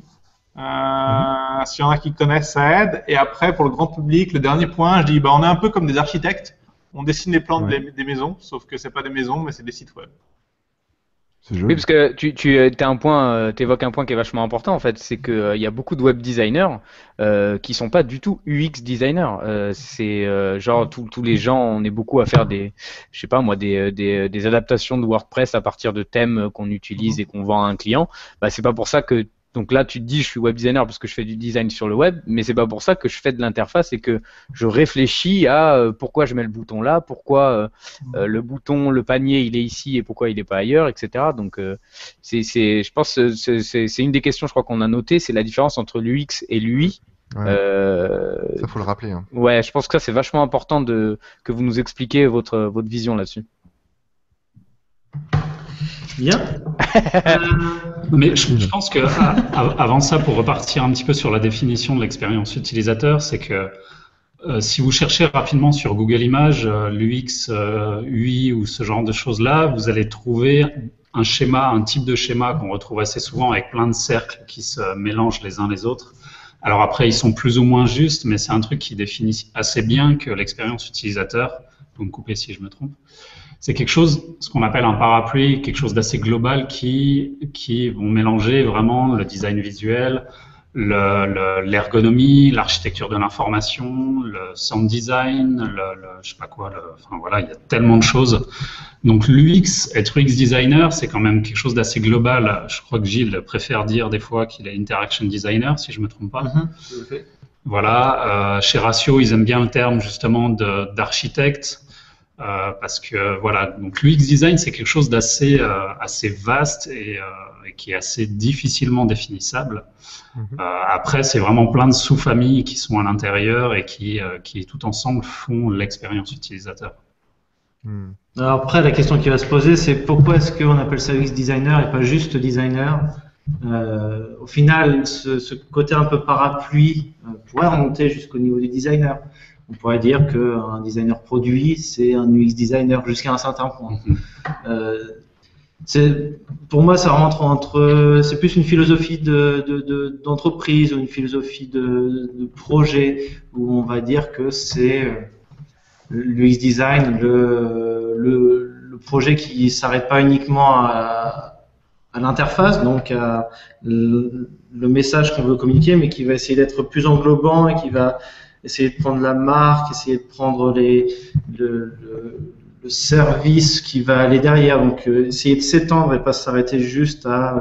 S'il y en a qui connaissent, ça aide. Et après, pour le grand public, le dernier point, je dis, bah, on est un peu comme des architectes. On dessine les plans des maisons, sauf que c'est pas des maisons, mais c'est des sites web. C'est joli. Oui, parce que tu évoques un point qui est vachement important en fait, c'est que il y a beaucoup de web designers qui sont pas du tout UX designers. Genre tous les gens, on est beaucoup à faire je sais pas moi, des adaptations de WordPress à partir de thèmes qu'on utilise et qu'on vend à un client. Bah c'est pas pour ça que donc là tu te dis je suis web designer parce que je fais du design sur le web, mais c'est pas pour ça que je fais de l'interface et que je réfléchis à pourquoi je mets le bouton là, pourquoi le bouton, le panier, il est ici et pourquoi il n'est pas ailleurs, etc. Donc, je pense que c'est une des questions, je crois qu'on a noté, c'est la différence entre l'UX et l'UI. Ouais. Euh, Ça, faut le rappeler. Hein. ouais, je pense que ça, c'est vachement important que vous nous expliquiez votre vision là-dessus. Bien. Mais je pense que avant ça, pour repartir un petit peu sur la définition de l'expérience utilisateur, c'est que si vous cherchez rapidement sur Google Images, l'UX, UI ou ce genre de choses-là, vous allez trouver un schéma, un type de schéma qu'on retrouve assez souvent avec plein de cercles qui se mélangent les uns les autres. Alors après, ils sont plus ou moins justes, mais c'est un truc qui définit assez bien que l'expérience utilisateur. Vous me coupez si je me trompe. C'est quelque chose, ce qu'on appelle un parapluie, quelque chose d'assez global qui vont mélanger vraiment le design visuel, l'ergonomie, l'architecture de l'information, le sound design, je sais pas quoi, enfin voilà, il y a tellement de choses. Donc l'UX, être UX designer, c'est quand même quelque chose d'assez global. Je crois que Gilles préfère dire des fois qu'il est interaction designer, si je me trompe pas. Voilà, chez Ratio, ils aiment bien le terme justement d'architecte. Parce que voilà, donc l'UX design c'est quelque chose d'assez assez vaste et qui est assez difficilement définissable. Après, c'est vraiment plein de sous-familles qui sont à l'intérieur et qui tout ensemble font l'expérience utilisateur. Alors après, la question qui va se poser, c'est pourquoi est-ce qu'on appelle ça UX designer et pas juste designer? Au final, ce côté un peu parapluie pourrait remonter jusqu'au niveau du designer. On pourrait dire qu'un designer produit, c'est un UX designer jusqu'à un certain point. Pour moi, ça rentre c'est plus une philosophie d'entreprise ou une philosophie de projet où on va dire que c'est l'UX design, le projet qui s'arrête pas uniquement à l'interface, donc à le message qu'on veut communiquer, mais qui va essayer d'être plus englobant et qui va essayer de prendre la marque, essayer de prendre le service qui va aller derrière. Donc, essayer de s'étendre et pas s'arrêter juste à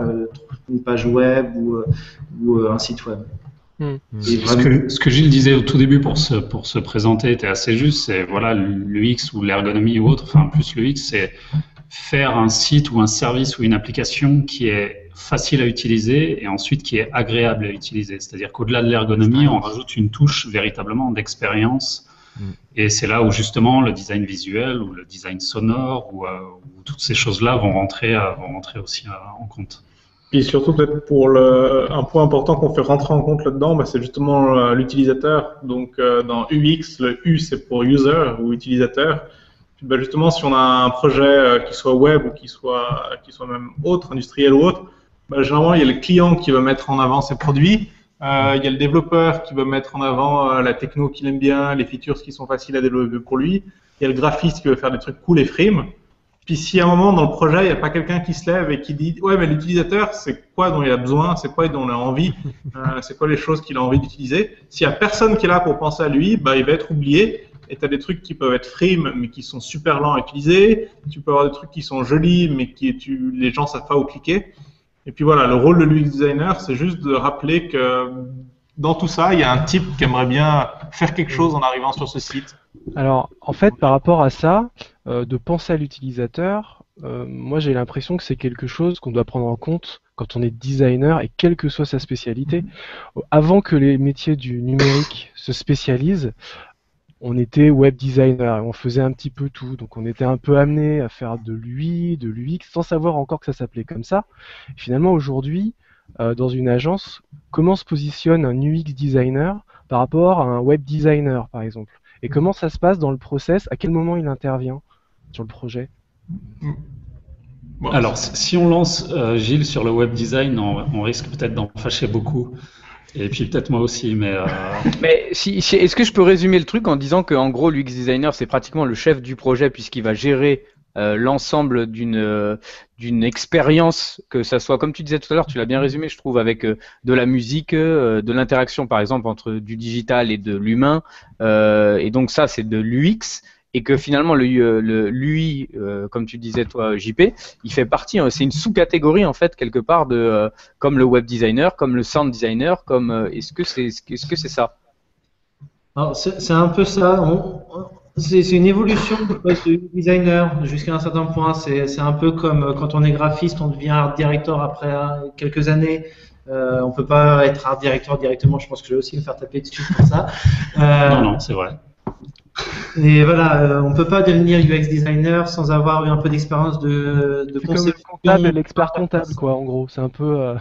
une page web ou un site web. Ce que Gilles disait au tout début pour se présenter était assez juste. C'est voilà, l'UX ou l'ergonomie ou autre, enfin plus l'UX, c'est faire un site ou un service ou une application qui est facile à utiliser et ensuite qui est agréable à utiliser. C'est-à-dire qu'au-delà de l'ergonomie, on rajoute une touche véritablement d'expérience. Et c'est là où justement le design visuel ou le design sonore ou toutes ces choses-là vont rentrer aussi en compte. Et surtout peut-être pour un point important qu'on fait rentrer en compte là-dedans, bah, c'est justement l'utilisateur. Donc dans UX, le U c'est pour user ou utilisateur. Puis, bah, justement, si on a un projet qui soit web ou qui soit même autre, industriel ou autre, bah, généralement il y a le client qui va mettre en avant ses produits. Il y a le développeur qui va mettre en avant la techno qu'il aime bien, les features qui sont faciles à développer pour lui. Il y a le graphiste qui veut faire des trucs cool et frime. Puis si à un moment dans le projet, il n'y a pas quelqu'un qui se lève et qui dit « Ouais, mais l'utilisateur, c'est quoi dont il a besoin, c'est quoi dont il a envie, c'est quoi les choses qu'il a envie d'utiliser ?» S'il n'y a personne qui est là pour penser à lui, bah, il va être oublié. Et tu as des trucs qui peuvent être frime, mais qui sont super lents à utiliser. Tu peux avoir des trucs qui sont jolis, mais les gens ne savent pas où cliquer. Et puis voilà, le rôle de l'UX designer, c'est juste de rappeler que dans tout ça, il y a un type qui aimerait bien faire quelque chose en arrivant sur ce site. Alors, en fait, par rapport à ça, de penser à l'utilisateur, moi j'ai l'impression que c'est quelque chose qu'on doit prendre en compte quand on est designer et quelle que soit sa spécialité. Avant que les métiers du numérique se spécialisent, on était web designer et on faisait un petit peu tout. Donc on était un peu amené à faire de l'UI, de l'UX, sans savoir encore que ça s'appelait comme ça. Et finalement aujourd'hui, dans une agence, comment se positionne un UX designer par rapport à un web designer, par exemple? Et comment ça se passe dans le process? À quel moment il intervient sur le projet? Bon, Alors, si on lance Gilles sur le web design, on risque peut-être d'en fâcher beaucoup. Et puis peut-être moi aussi, mais Mais est-ce que je peux résumer le truc en disant que en gros l'UX designer c'est pratiquement le chef du projet puisqu'il va gérer l'ensemble d'une expérience, que ça soit comme tu disais tout à l'heure, tu l'as bien résumé je trouve, avec de la musique, de l'interaction par exemple entre du digital et de l'humain, et donc ça c'est de l'UX. Et que finalement l'UI, comme tu disais toi JP, il fait partie, c'est une sous-catégorie en fait quelque part de comme le web designer, comme le sound designer, comme est-ce que c'est ça? Alors, c'est un peu ça. C'est une évolution du poste de designer jusqu'à un certain point. C'est un peu comme quand on est graphiste, on devient art director après quelques années. On peut pas être art director directement. Je pense que je vais aussi me faire taper dessus pour ça. non, c'est vrai. Et voilà, on peut pas devenir UX designer sans avoir eu un peu d'expérience de C'est comme le conception. comptable et l'expert comptable, quoi, en gros. C'est un peu.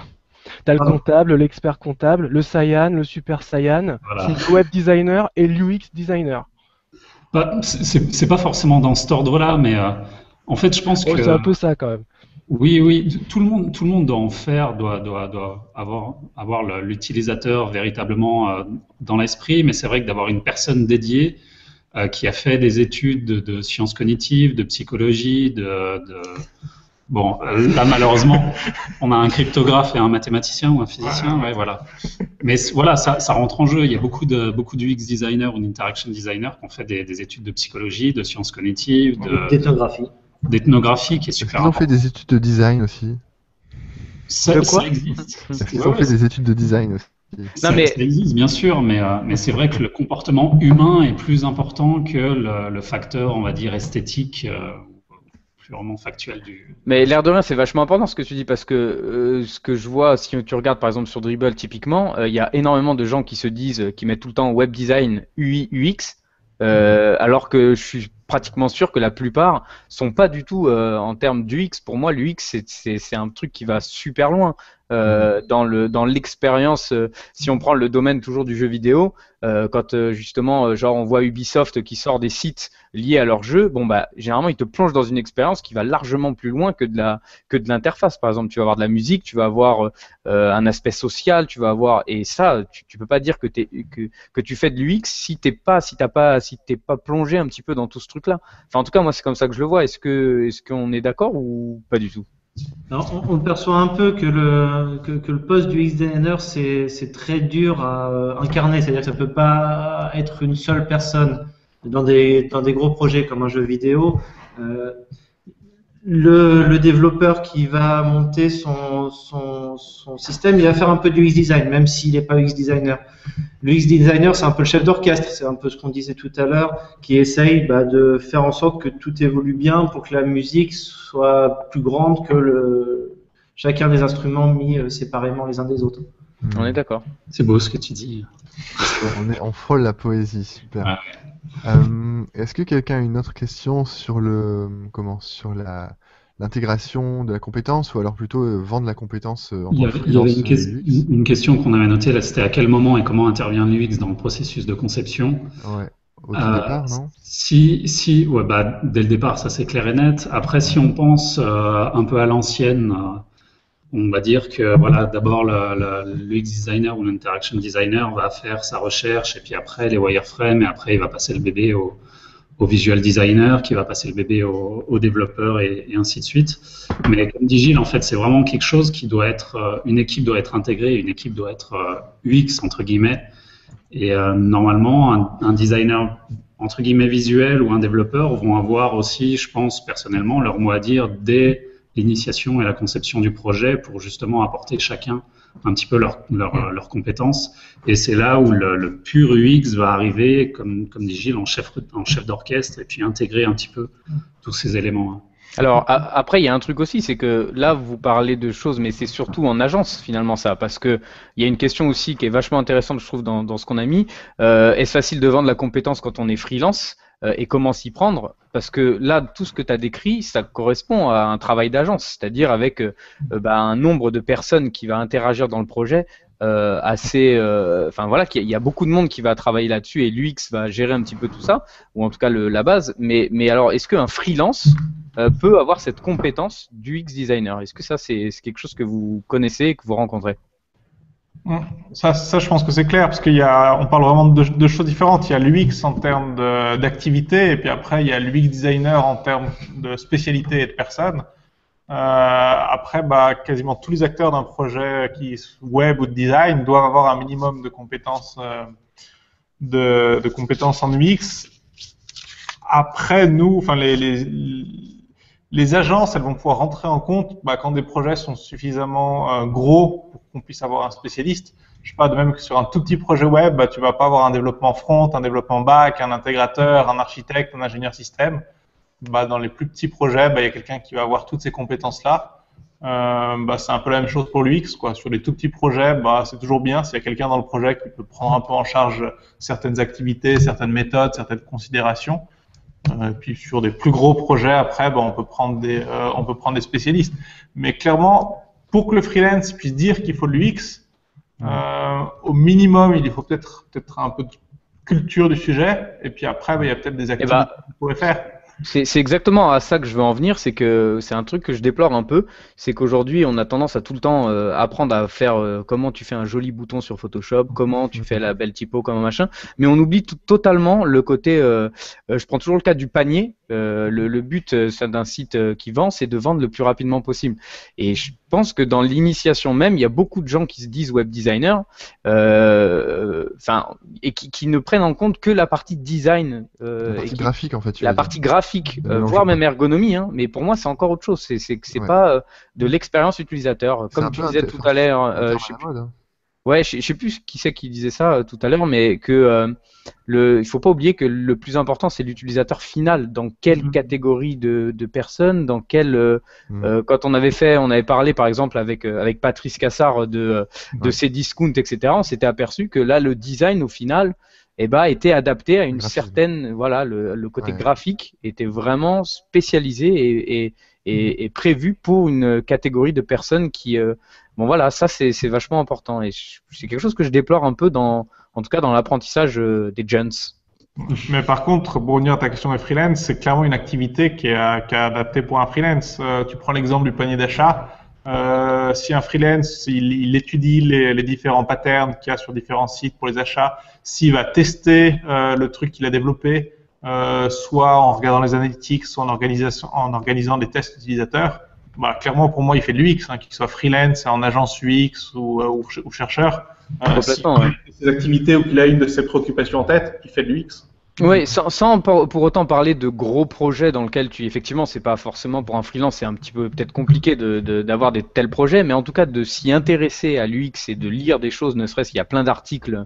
T'as le Pardon. comptable, l'expert comptable, le Saiyan, le super Saiyan, Voilà. le web designer et l'UX designer. Bah, c'est pas forcément dans cet ordre-là, mais en fait, je pense Oh, que c'est un peu ça quand même. oui, tout le monde doit en faire, doit avoir l'utilisateur véritablement dans l'esprit, mais c'est vrai que d'avoir une personne dédiée qui a fait des études de sciences cognitives, de psychologie, bon, là malheureusement, on a un cryptographe et un mathématicien ou un physicien, ouais, voilà. Mais voilà, ça rentre en jeu. Il y a beaucoup de UX designers ou d'interaction designers qui ont fait des études de psychologie, de sciences cognitives, d'ethnographie, qui est Est-ce super qu'ils ont fait important. des études de design aussi? Ça De quoi existe. Est-ce qu'ils ont fait des études de design aussi? Non, mais- Ça existe, bien sûr, mais c'est vrai que le comportement humain est plus important que le facteur, on va dire, esthétique, purement factuel du. Mais l'air de rien, c'est vachement important ce que tu dis parce que ce que je vois, si tu regardes par exemple sur Dribbble typiquement, il y a énormément de gens qui se disent, qui mettent tout le temps web design, UI, UX, alors que je suis pratiquement sûr que la plupart sont pas du tout en termes d'UX. Pour moi, l'UX c'est un truc qui va super loin dans l'expérience. Si on prend le domaine toujours du jeu vidéo, quand justement genre on voit Ubisoft qui sort des sites liés à leur jeu, bon bah généralement ils te plongent dans une expérience qui va largement plus loin que de l'interface. Par exemple, tu vas avoir de la musique, tu vas avoir un aspect social, tu vas avoir, et ça tu peux pas dire que tu fais de l'UX si t'es pas plongé un petit peu dans tout ce truc-là. Enfin en tout cas moi c'est comme ça que je le vois. Est-ce qu'on est d'accord ou pas du tout? Alors, on perçoit un peu que le poste du UX designer, c'est très dur à incarner. C'est-à-dire que ça peut pas être une seule personne dans des gros projets comme un jeu vidéo. Le développeur qui va monter son système, il va faire un peu du UX design, même s'il n'est pas UX designer. Le UX designer, c'est un peu le chef d'orchestre, c'est un peu ce qu'on disait tout à l'heure, qui essaye de faire en sorte que tout évolue bien pour que la musique soit plus grande que chacun des instruments mis séparément les uns des autres. On est d'accord. C'est beau ce que tu dis. On frôle la poésie, super. Ouais. Est-ce que quelqu'un a une autre question sur sur l'intégration de la compétence, ou alors plutôt vendre la compétence en Il y tant que avait, il y avait freelance UX? une question qu'on avait notée là, c'était à quel moment et comment intervient l'UX dans le processus de conception. Ouais, au tout départ, non? Ouais, bah, dès le départ, ça c'est clair et net. Après, si on pense un peu à l'ancienne, on va dire que voilà, d'abord l'UX designer ou l'interaction designer va faire sa recherche et puis après les wireframes et après il va passer le bébé au visual designer qui va passer le bébé au développeur et ainsi de suite. Mais comme dit Gilles, en fait, c'est vraiment quelque chose qui doit être, une équipe doit être intégrée, une équipe doit être UX entre guillemets. Et normalement, un designer entre guillemets visuel ou un développeur vont avoir aussi, je pense personnellement, leur mot à dire dès l'initiation et la conception du projet pour justement apporter chacun un petit peu leurs compétences. Et c'est là où le pur UX va arriver, comme dit Gilles, en chef d'orchestre et puis intégrer un petit peu tous ces éléments. Alors après, il y a un truc aussi, c'est que là, vous parlez de choses, mais c'est surtout en agence finalement ça, parce que il y a une question aussi qui est vachement intéressante, je trouve, dans ce qu'on a mis. Est-ce facile de vendre la compétence quand on est freelance et comment s'y prendre? Parce que là, tout ce que tu as décrit, ça correspond à un travail d'agence, c'est-à-dire avec un nombre de personnes qui va interagir dans le projet. Enfin voilà, il y a beaucoup de monde qui va travailler là-dessus et l'UX va gérer un petit peu tout ça, ou en tout cas la base. Mais alors, est-ce qu'un freelance peut avoir cette compétence du UX designer. Est-ce que ça, c'est quelque chose que vous connaissez et que vous rencontrez? Ça, je pense que c'est clair, parce on parle vraiment de deux choses différentes. Il y a l'UX en termes d'activité, et puis après, il y a l'UX designer en termes de spécialité et de personnes. Après, quasiment tous les acteurs d'un projet web ou de design doivent avoir un minimum de compétences, de compétences en UX. Après, nous, enfin, les agences, elles vont pouvoir rentrer en compte quand des projets sont suffisamment gros pour qu'on puisse avoir un spécialiste. Je sais pas, de même que sur un tout petit projet web, tu vas pas avoir un développement front, un développement back, un intégrateur, un architecte, un ingénieur système. Dans les plus petits projets, il y a quelqu'un qui va avoir toutes ces compétences-là. C'est un peu la même chose pour l'UX, quoi. Sur les tout petits projets, c'est toujours bien s'il y a quelqu'un dans le projet qui peut prendre un peu en charge certaines activités, certaines méthodes, certaines considérations. Puis sur des plus gros projets, après, on peut prendre des spécialistes. Mais clairement, pour que le freelance puisse dire qu'il faut de l'UX, au minimum, il faut peut-être un peu de culture du sujet. Et puis après, il y a peut-être des activités qu'on pourrait faire. C'est exactement à ça que je veux en venir, c'est que c'est un truc que je déplore un peu, c'est qu'aujourd'hui on a tendance à tout le temps apprendre à faire comment tu fais un joli bouton sur Photoshop, comment tu fais la belle typo, comment machin, mais on oublie totalement le côté, je prends toujours le cas du panier, le but d'un site qui vend, c'est de vendre le plus rapidement possible. Et je pense que dans l'initiation même, il y a beaucoup de gens qui se disent web designer, et qui ne prennent en compte que la partie design, la partie graphique en fait. La partie graphique, voire même ergonomie, hein, mais pour moi c'est encore autre chose. C'est pas de l'expérience utilisateur. Comme tu disais tout à l'heure, je sais plus qui c'est qui disait ça tout à l'heure, mais que il faut pas oublier que le plus important c'est l'utilisateur final. Dans quelle catégorie de personnes, dans quelle quand on avait parlé par exemple avec Patrice Cassard de ces discounts, etc. On s'était aperçu que là le design au final était adapté à une certaine, voilà, le côté graphique était vraiment spécialisé et prévu pour une catégorie de personnes qui, ça c'est vachement important et c'est quelque chose que je déplore un peu en tout cas dans l'apprentissage des jeunes. Mais par contre, pour revenir à ta question des freelance, c'est clairement une activité qui est adaptée pour un freelance. Tu prends l'exemple du panier d'achat. Si un freelance, il étudie les différents patterns qu'il y a sur différents sites pour les achats, s'il va tester le truc qu'il a développé, soit en regardant les analytics, soit en organisant des tests utilisateurs, clairement pour moi il fait de l'UX, qu'il soit freelance, en agence UX ou chercheur. Ses activités ou qu'il a une de ses préoccupations en tête, il fait de l'UX. Oui, sans pour autant parler de gros projets dans lesquels effectivement, c'est pas forcément pour un freelance, c'est un petit peu peut-être compliqué d'avoir des tels projets, mais en tout cas de s'y intéresser à l'UX et de lire des choses, ne serait-ce qu'il y a plein d'articles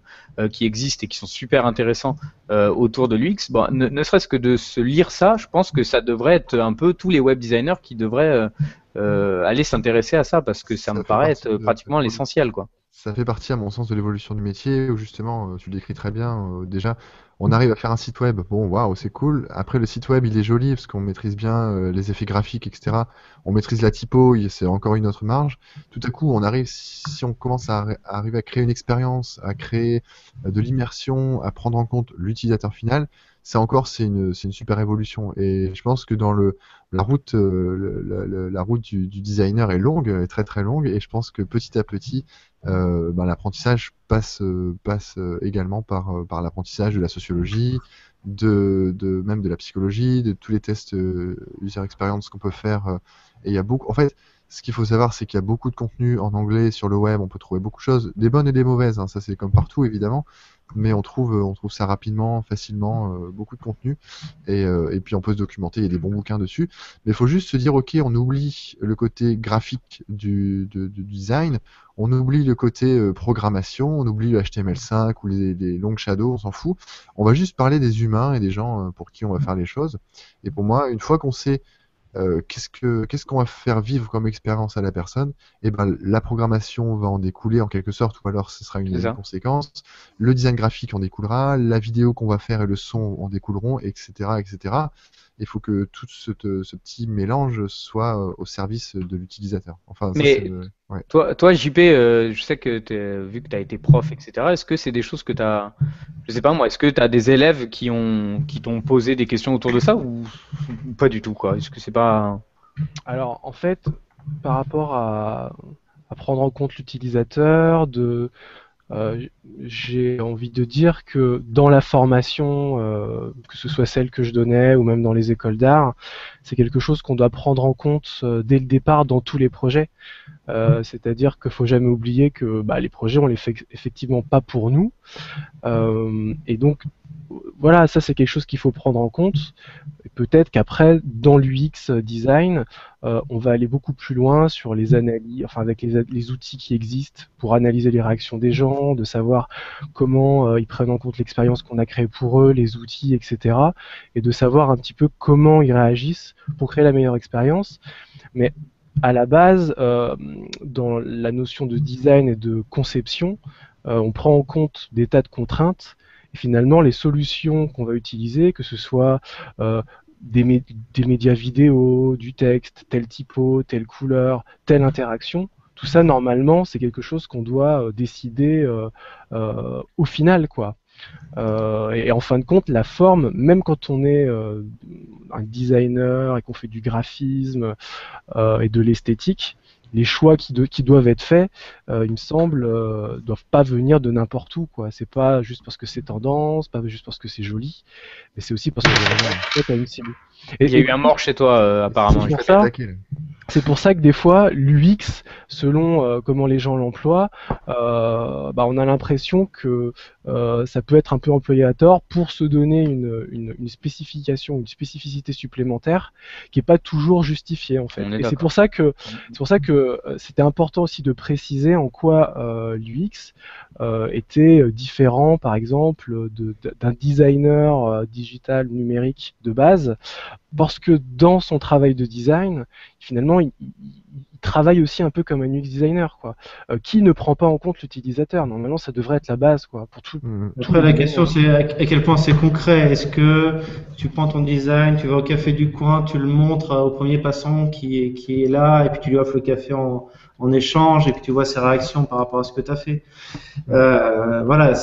qui existent et qui sont super intéressants autour de l'UX, ne serait-ce que de se lire ça, je pense que ça devrait être un peu tous les web designers qui devraient aller s'intéresser à ça, parce que ça me paraît être pratiquement l'essentiel, quoi. Ça fait partie, à mon sens, de l'évolution du métier, où justement, tu le décris très bien, déjà, on arrive à faire un site web, bon, waouh, c'est cool. Après, le site web, il est joli, parce qu'on maîtrise bien les effets graphiques, etc. On maîtrise la typo, c'est encore une autre marge. Tout à coup, on arrive, si on commence à arriver à créer une expérience, à créer de l'immersion, à prendre en compte l'utilisateur final, c'est une super évolution. Et je pense que dans la route du designer est longue, est très très longue, et je pense que petit à petit, l'apprentissage passe également par l'apprentissage de la sociologie, même de la psychologie, de tous les tests user experience qu'on peut faire. Et il y a beaucoup. En fait, ce qu'il faut savoir, c'est qu'il y a beaucoup de contenu en anglais sur le web. On peut trouver beaucoup de choses, des bonnes et des mauvaises. Ça, c'est comme partout, évidemment. Mais on trouve ça rapidement, facilement, beaucoup de contenu. Et puis on peut se documenter. Il y a des bons bouquins dessus. Mais il faut juste se dire, ok, on oublie le côté graphique du design. On oublie le côté programmation, on oublie le HTML5 ou les long shadows, on s'en fout. On va juste parler des humains et des gens pour qui on va faire les choses. Et pour moi, une fois qu'on sait qu'est-ce qu'on va faire vivre comme expérience à la personne, et la programmation va en découler en quelque sorte, ou alors ce sera une conséquence. Le design graphique en découlera, la vidéo qu'on va faire et le son en découleront, etc., etc. Il faut que tout ce petit mélange soit au service de l'utilisateur. Enfin, Toi, JP, je sais que vu que tu as été prof, etc., est-ce que c'est des choses que tu as, je sais pas moi, est-ce que tu as des élèves qui t'ont posé des questions autour de ça ou pas du tout, quoi? Est-ce que c'est pas... Alors, en fait, par rapport à prendre en compte l'utilisateur, Euh, j'ai envie de dire que dans la formation, que ce soit celle que je donnais ou même dans les écoles d'art, c'est quelque chose qu'on doit prendre en compte dès le départ dans tous les projets. C'est-à-dire qu'il faut jamais oublier que les projets, on les fait effectivement pas pour nous. Et donc, voilà, ça c'est quelque chose qu'il faut prendre en compte. Et peut-être qu'après, dans l'UX design, on va aller beaucoup plus loin sur les analyses, enfin avec les outils qui existent pour analyser les réactions des gens, de savoir comment ils prennent en compte l'expérience qu'on a créée pour eux, les outils, etc. Et de savoir un petit peu comment ils réagissent pour créer la meilleure expérience. Mais à la base, dans la notion de design et de conception, on prend en compte des tas de contraintes. Et finalement, les solutions qu'on va utiliser, que ce soit des médias vidéo, du texte, tel typo, telle couleur, telle interaction, tout ça, normalement, c'est quelque chose qu'on doit décider au final, quoi. Et en fin de compte, la forme, même quand on est un designer et qu'on fait du graphisme et de l'esthétique, les choix qui doivent être faits, il me semble, doivent pas venir de n'importe où, quoi. C'est pas juste parce que c'est tendance, pas juste parce que c'est joli, mais c'est aussi parce que t'as une cible. Il y a eu un mort chez toi, apparemment. C'est pour ça que des fois, l'UX, selon comment les gens l'emploient, on a l'impression que ça peut être un peu employé à tort pour se donner une spécification, une spécificité supplémentaire qui n'est pas toujours justifiée en fait. Et c'est pour ça que c'était important aussi de préciser en quoi l'UX était différent, par exemple, d'un designer digital numérique de base. Parce que dans son travail de design, finalement, il travaille aussi un peu comme un UX designer, quoi, qui ne prend pas en compte l'utilisateur. Normalement, ça devrait être la base, quoi, pour tout. Après, la question, c'est à quel point c'est concret. Est-ce que tu prends ton design, tu vas au café du coin, tu le montres au premier passant qui est là, et puis tu lui offres le café en échange, et puis tu vois ses réactions par rapport à ce que tu as fait. Voilà.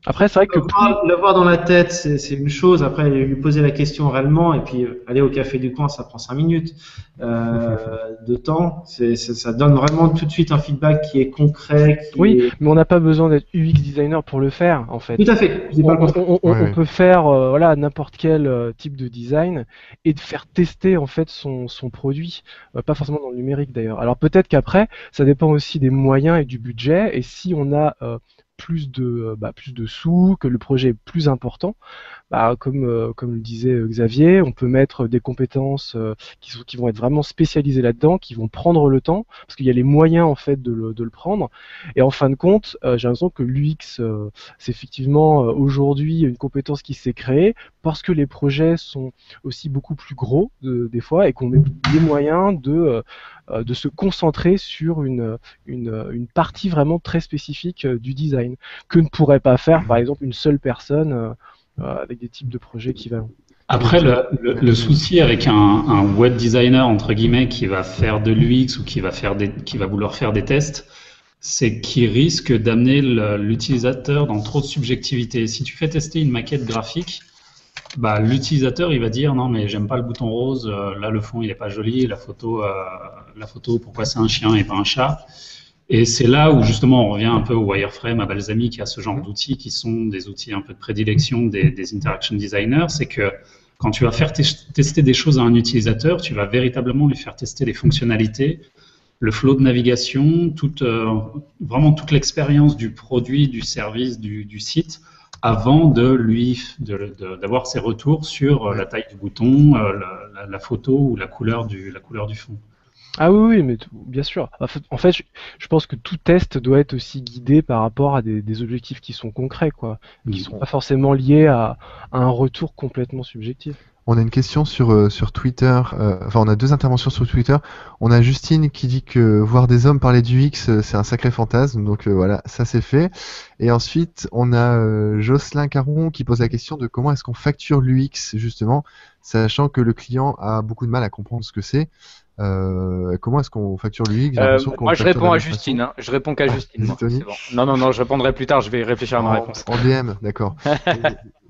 Après, c'est vrai que le voir dans la tête, c'est une chose. Après, lui poser la question réellement, et puis aller au café du coin, ça prend 5 minutes de temps. Ça donne vraiment tout de suite un feedback qui est concret. Mais on n'a pas besoin d'être UX designer pour le faire, en fait. Tout à fait. On peut faire n'importe quel type de design et de faire tester en fait son produit, pas forcément dans le numérique d'ailleurs. Alors peut-être qu'après, ça dépend aussi des moyens et du budget. Et si on a plus de sous, que le projet est plus important, comme le disait Xavier, on peut mettre des compétences qui vont être vraiment spécialisées là-dedans, qui vont prendre le temps, parce qu'il y a les moyens en fait de le prendre. Et en fin de compte, j'ai l'impression que l'UX, c'est effectivement aujourd'hui une compétence qui s'est créée parce que les projets sont aussi beaucoup plus gros des fois et qu'on met les moyens de se concentrer sur une partie vraiment très spécifique du design que ne pourrait pas faire par exemple une seule personne avec des types de projets équivalents. Après, le souci avec un web designer entre guillemets qui va faire de l'UX ou qui va vouloir faire des tests, c'est qu'il risque d'amener l'utilisateur dans trop de subjectivité. Si tu fais tester une maquette graphique, l'utilisateur il va dire non mais j'aime pas le bouton rose, là le fond il est pas joli, la photo pourquoi c'est un chien et pas un chat. Et c'est là où justement on revient un peu au wireframe, à Balsamiq, qui a ce genre d'outils qui sont des outils un peu de prédilection des interaction designers. C'est que quand tu vas faire tester des choses à un utilisateur, tu vas véritablement lui faire tester les fonctionnalités, le flow de navigation, vraiment toute l'expérience du produit, du service, du site, avant d'avoir ses retours sur la taille du bouton, la photo ou la couleur du fond. Ah oui, mais bien sûr. En fait, je pense que tout test doit être aussi guidé par rapport à des objectifs qui sont concrets, quoi, qui sont pas forcément liés à un retour complètement subjectif. On a une question sur Twitter, on a 2 interventions sur Twitter. On a Justine qui dit que voir des hommes parler du X, c'est un sacré fantasme, donc voilà, ça c'est fait. Et ensuite, on a Jocelyn Caron qui pose la question de comment est-ce qu'on facture l'UX, justement, sachant que le client a beaucoup de mal à comprendre ce que c'est. Comment est-ce qu'on facture l'UX? J'ai l'impression qu'on Moi, je facture de réponds la à même Justine. façon. Hein. Je réponds qu'à Justine. Moi. Tony? C'est bon. Non, je répondrai plus tard. Je vais réfléchir à ma réponse. En DM, d'accord.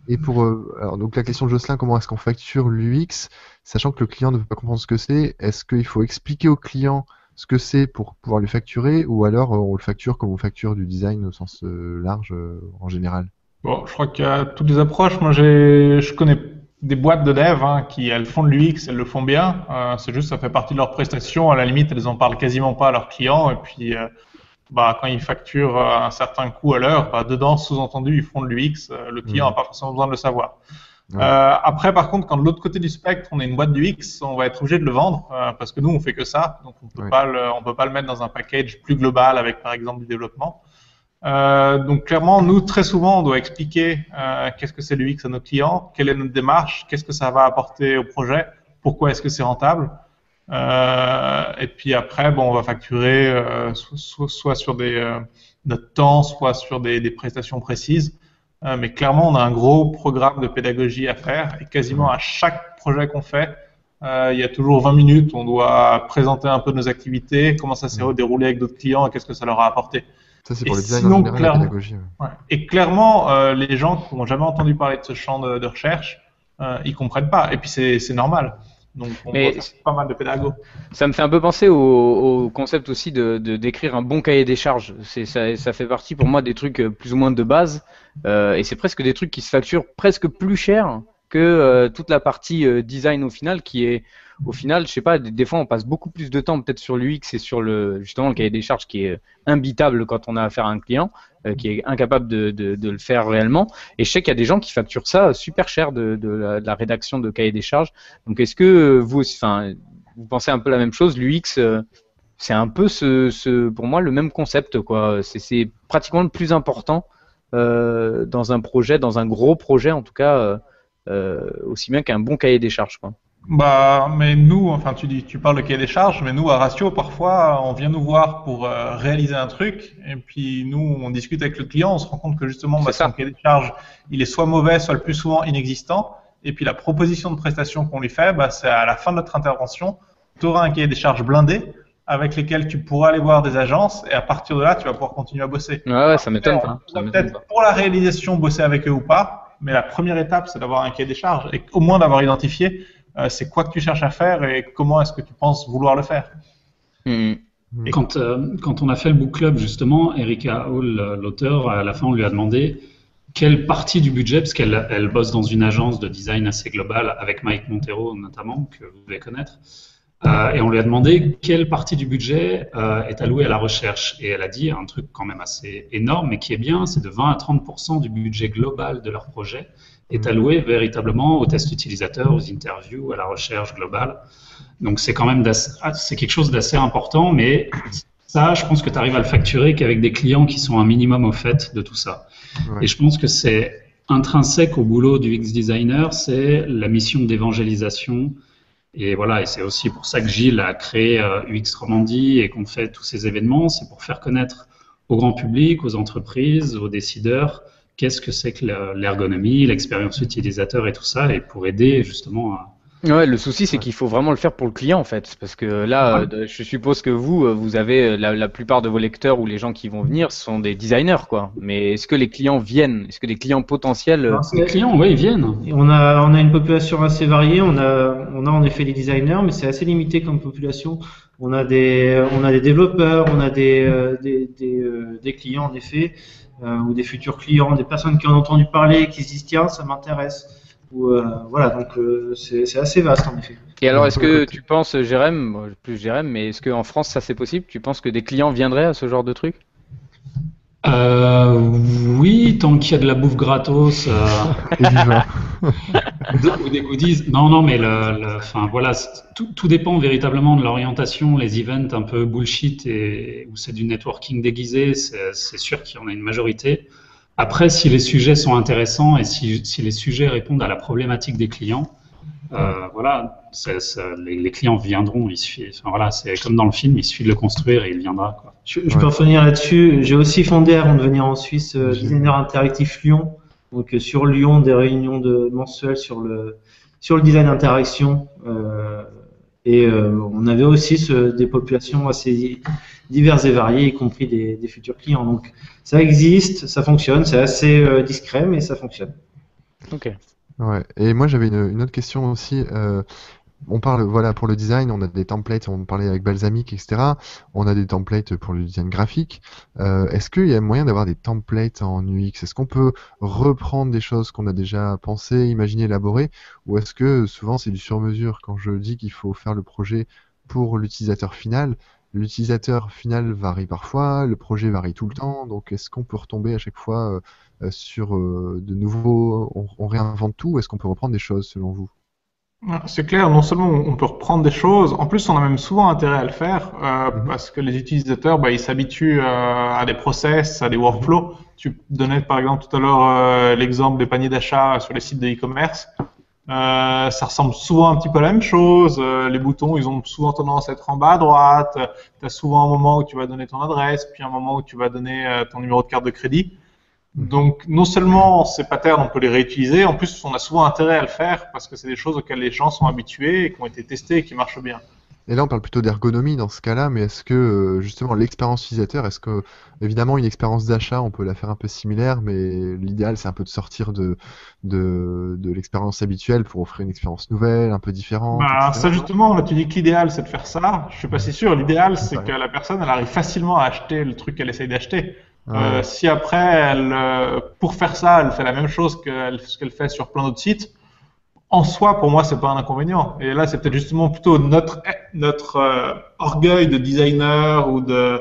Et pour alors donc la question de Jocelyn, comment est-ce qu'on facture l'UX, sachant que le client ne veut pas comprendre ce que c'est, est-ce qu'il faut expliquer au client ce que c'est pour pouvoir le facturer, ou alors on le facture comme on facture du design au sens large en général? Bon, je crois qu'il y a toutes les approches. Moi, je connais des boîtes de dev qui elles font de l'UX, elles le font bien. C'est juste, ça fait partie de leurs prestations. À la limite, elles en parlent quasiment pas à leurs clients. Et puis, quand ils facturent un certain coût à l'heure, dedans, sous-entendu, ils font de l'UX. Le client n'a pas forcément besoin de le savoir. Ouais. Après, par contre, quand de l'autre côté du spectre, on est une boîte d'UX, on va être obligé de le vendre parce que nous, on fait que ça. Donc, on peut pas le mettre dans un package plus global avec, par exemple, du développement. Donc clairement, nous, très souvent, on doit expliquer qu'est-ce que c'est l'UX à nos clients, quelle est notre démarche, qu'est-ce que ça va apporter au projet, pourquoi est-ce que c'est rentable. Et puis après, on va facturer soit sur notre temps, soit sur des prestations précises. Mais clairement, on a un gros programme de pédagogie à faire et quasiment à chaque projet qu'on fait, il y a toujours 20 minutes, on doit présenter un peu nos activités, comment ça s'est déroulé avec d'autres clients et qu'est-ce que ça leur a apporté. Ça, c'est pour le design en général, la pédagogie. Ouais. Et clairement, les gens qui n'ont jamais entendu parler de ce champ de recherche, ils comprennent pas. Et puis, c'est normal. Donc, on doit faire pas mal de pédagogues. Ça me fait un peu penser au concept aussi d'écrire un bon cahier des charges. Ça fait partie pour moi des trucs plus ou moins de base. Et c'est presque des trucs qui se facturent presque plus cher que toute la partie design au final, qui est au final, je sais pas, des fois on passe beaucoup plus de temps peut-être sur l'UX et sur justement le cahier des charges qui est imbitable quand on a affaire à un client qui est incapable de le faire réellement. Et je sais qu'il y a des gens qui facturent ça super cher de la rédaction de cahier des charges. Donc est-ce que vous pensez un peu la même chose? L'UX, c'est un peu pour moi le même concept, quoi. C'est pratiquement le plus important dans un projet, dans un gros projet en tout cas, aussi bien qu'un bon cahier des charges, quoi. Mais nous, enfin, tu parles de cahier des charges, mais nous, à Ratio, parfois, on vient nous voir pour réaliser un truc, et puis nous, on discute avec le client, on se rend compte que justement, son cahier des charges, il est soit mauvais, soit le plus souvent inexistant, et puis la proposition de prestation qu'on lui fait, c'est à la fin de notre intervention, tu auras un cahier des charges blindé, avec lesquels tu pourras aller voir des agences, et à partir de là, tu vas pouvoir continuer à bosser. Ouais, ça m'étonne pas. Peut-être pour la réalisation, bosser avec eux ou pas, mais la première étape, c'est d'avoir un cahier des charges, et au moins d'avoir identifié c'est quoi que tu cherches à faire et comment est-ce que tu penses vouloir le faire. Quand on a fait le book club, justement, Erika Hall, l'auteur, à la fin, on lui a demandé quelle partie du budget, parce qu'elle bosse dans une agence de design assez globale, avec Mike Montero notamment, que vous devez connaître, et on lui a demandé quelle partie du budget est allouée à la recherche. Et elle a dit un truc quand même assez énorme, mais qui est bien, c'est de 20 à 30% du budget global de leur projet est alloué véritablement aux tests utilisateurs, aux interviews, à la recherche globale. Donc c'est quand même c'est quelque chose d'assez important, mais ça, je pense que tu arrives à le facturer qu'avec des clients qui sont un minimum au fait de tout ça. Ouais. Et je pense que c'est intrinsèque au boulot du UX designer, c'est la mission d'évangélisation. Et voilà, et c'est aussi pour ça que Gilles a créé UX Romandie et qu'on fait tous ces événements, c'est pour faire connaître au grand public, aux entreprises, aux décideurs, qu'est-ce que c'est que l'ergonomie, l'expérience utilisateur et tout ça, et pour aider justement à... Ouais, le souci c'est qu'il faut vraiment le faire pour le client en fait, parce que là, je suppose que vous avez la plupart de vos lecteurs ou les gens qui vont venir sont des designers, quoi. Mais est-ce que les clients viennent? Est-ce que les clients potentiels? Les clients, oui, ils viennent. On a une population assez variée. On a en effet des designers, mais c'est assez limité comme population. On a des développeurs, on a des clients en effet, ou des futurs clients, des personnes qui en ont entendu parler, qui se disent tiens, ça m'intéresse. Voilà, donc c'est assez vaste en effet. Et alors, est-ce que tu penses, Jérém, plus Jérém, mais est-ce qu'en France ça c'est possible? Tu penses que des clients viendraient à ce genre de truc? Oui, tant qu'il y a de la bouffe gratos ou des goodies. Non, mais enfin voilà, tout dépend véritablement de l'orientation. Les events un peu bullshit où c'est du networking déguisé, c'est sûr qu'il y en a une majorité. Après, si les sujets sont intéressants et si les sujets répondent à la problématique des clients, voilà, les clients viendront. Voilà, c'est comme dans le film, il suffit de le construire et il viendra, quoi. Je peux revenir là-dessus. J'ai aussi fondé, avant de venir en Suisse, Designer Interactif Lyon. Donc sur Lyon, des réunions mensuelles sur le design interaction. Et on avait aussi des populations assez diverses et variées, y compris des futurs clients. Donc ça existe, ça fonctionne, c'est assez discret, mais ça fonctionne. Ok. Ouais. Et moi j'avais une autre question aussi. On parle, voilà, pour le design, on a des templates, on parlait avec Balsamiq, etc. On a des templates pour le design graphique. Est-ce qu'il y a moyen d'avoir des templates en UX? Est-ce qu'on peut reprendre des choses qu'on a déjà pensées, imaginées, élaborées? Ou est-ce que souvent c'est du sur-mesure? Quand je dis qu'il faut faire le projet pour l'utilisateur final varie parfois, le projet varie tout le temps. Donc est-ce qu'on peut retomber à chaque fois sur de nouveaux... On réinvente tout ou est-ce qu'on peut reprendre des choses selon vous? C'est clair, non seulement on peut reprendre des choses, en plus on a même souvent intérêt à le faire parce que les utilisateurs ils s'habituent à des process, à des workflows. Tu donnais par exemple tout à l'heure l'exemple des paniers d'achat sur les sites de e-commerce. Ça ressemble souvent un petit peu à la même chose. Les boutons ils ont souvent tendance à être en bas à droite. Tu as souvent un moment où tu vas donner ton adresse, puis un moment où tu vas donner ton numéro de carte de crédit. Donc, non seulement ces patterns, on peut les réutiliser, en plus, on a souvent intérêt à le faire parce que c'est des choses auxquelles les gens sont habitués et qui ont été testées et qui marchent bien. Et là, on parle plutôt d'ergonomie dans ce cas-là, mais est-ce que justement l'expérience utilisateur, est-ce que évidemment une expérience d'achat, on peut la faire un peu similaire, mais l'idéal c'est un peu de sortir de l'expérience habituelle pour offrir une expérience nouvelle, un peu différente, Bah, etc. ça justement, là, tu dis que l'idéal c'est de faire ça. Je suis pas si sûr. L'idéal c'est que la personne elle arrive facilement à acheter le truc qu'elle essaye d'acheter. Ouais. Si après, pour faire ça, elle fait la même chose que ce qu'elle fait sur plein d'autres sites, en soi, pour moi, c'est pas un inconvénient. Et là, c'est peut-être justement plutôt notre orgueil de designer ou de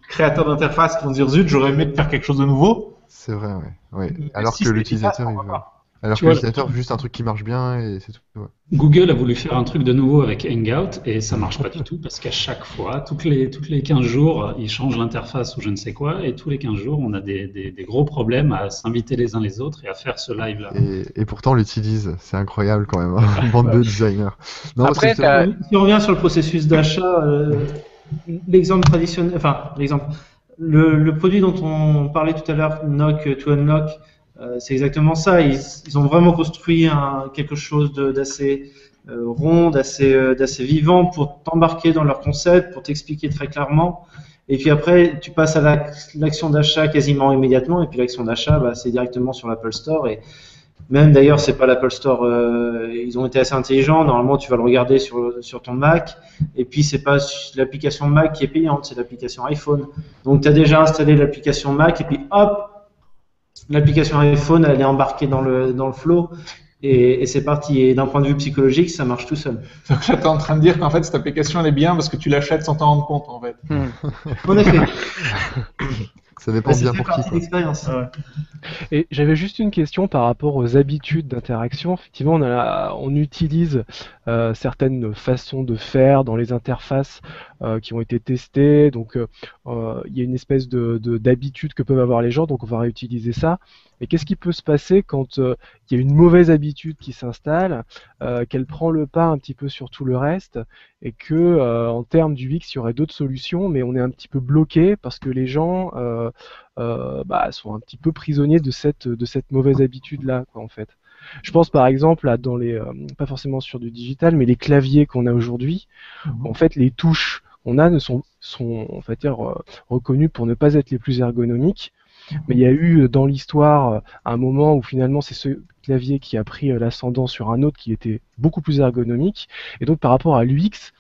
créateur d'interface qui vont dire zut, j'aurais aimé de faire quelque chose de nouveau. C'est vrai, ouais. Ouais. Mais Alors si que c'est l'utilisateur, efficace, il pourquoi veut. pas. Alors Tu que vois, l'utilisateur veut juste un truc qui marche bien et c'est tout. Ouais. Google a voulu faire un truc de nouveau avec Hangout et ça marche pas du tout parce qu'à chaque fois, toutes les 15 jours, ils changent l'interface ou je ne sais quoi et tous les 15 jours, on a des gros problèmes à s'inviter les uns les autres et à faire ce live-là. Et pourtant, on l'utilise. C'est incroyable quand même. Bande de designers. Non, Après, parce que Si on revient sur le processus d'achat, l'exemple traditionnel, le produit dont on parlait tout à l'heure, Knock to Unlock, c'est exactement ça. Ils ont vraiment construit quelque chose d'assez rond, d'assez vivant pour t'embarquer dans leur concept, pour t'expliquer très clairement. Et puis après, tu passes à l'action d'achat quasiment immédiatement. Et puis l'action d'achat, c'est directement sur l'Apple Store. Et même d'ailleurs, c'est pas l'Apple Store. Ils ont été assez intelligents. Normalement, tu vas le regarder sur ton Mac. Et puis, c'est pas l'application Mac qui est payante, c'est l'application iPhone. Donc, tu as déjà installé l'application Mac. Et puis, hop, l'application iPhone, elle est embarquée dans le flow. Et c'est parti. Et d'un point de vue psychologique, ça marche tout seul. Donc là, t'es en train de dire qu'en fait, cette application, elle est bien parce que tu l'achètes sans t'en rendre compte, en fait. En effet. ça dépend bien C'était pour qui. partie de l'expérience. Et j'avais juste une question par rapport aux habitudes d'interaction. Effectivement, on utilise certaines façons de faire dans les interfaces qui ont été testées. Donc, il y a une espèce d'habitude que peuvent avoir les gens. Donc, on va réutiliser ça. Mais qu'est-ce qui peut se passer quand il y a une mauvaise habitude qui s'installe, qu'elle prend le pas un petit peu sur tout le reste, et que en termes du UX, il y aurait d'autres solutions, mais on est un petit peu bloqué parce que les gens sont un petit peu prisonniers de cette mauvaise habitude-là, quoi, en fait. Je pense par exemple à dans les pas forcément sur du digital, mais les claviers qu'on a aujourd'hui, en fait, les touches qu'on a sont on va dire reconnues pour ne pas être les plus ergonomiques. Mais il y a eu dans l'histoire un moment où finalement c'est ce clavier qui a pris l'ascendant sur un autre qui était beaucoup plus ergonomique. Et donc par rapport à l'UX,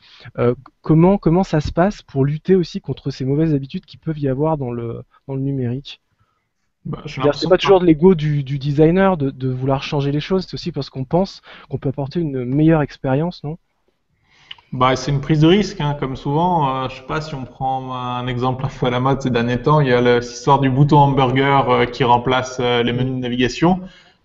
comment ça se passe pour lutter aussi contre ces mauvaises habitudes qui peuvent y avoir dans le numérique? C'est pas toujours de l'ego du designer de vouloir changer les choses, c'est aussi parce qu'on pense qu'on peut apporter une meilleure expérience, non? C'est une prise de risque, hein, comme souvent. Je sais pas si on prend un exemple un peu à la mode ces derniers temps, il y a l'histoire du bouton hamburger qui remplace les menus de navigation.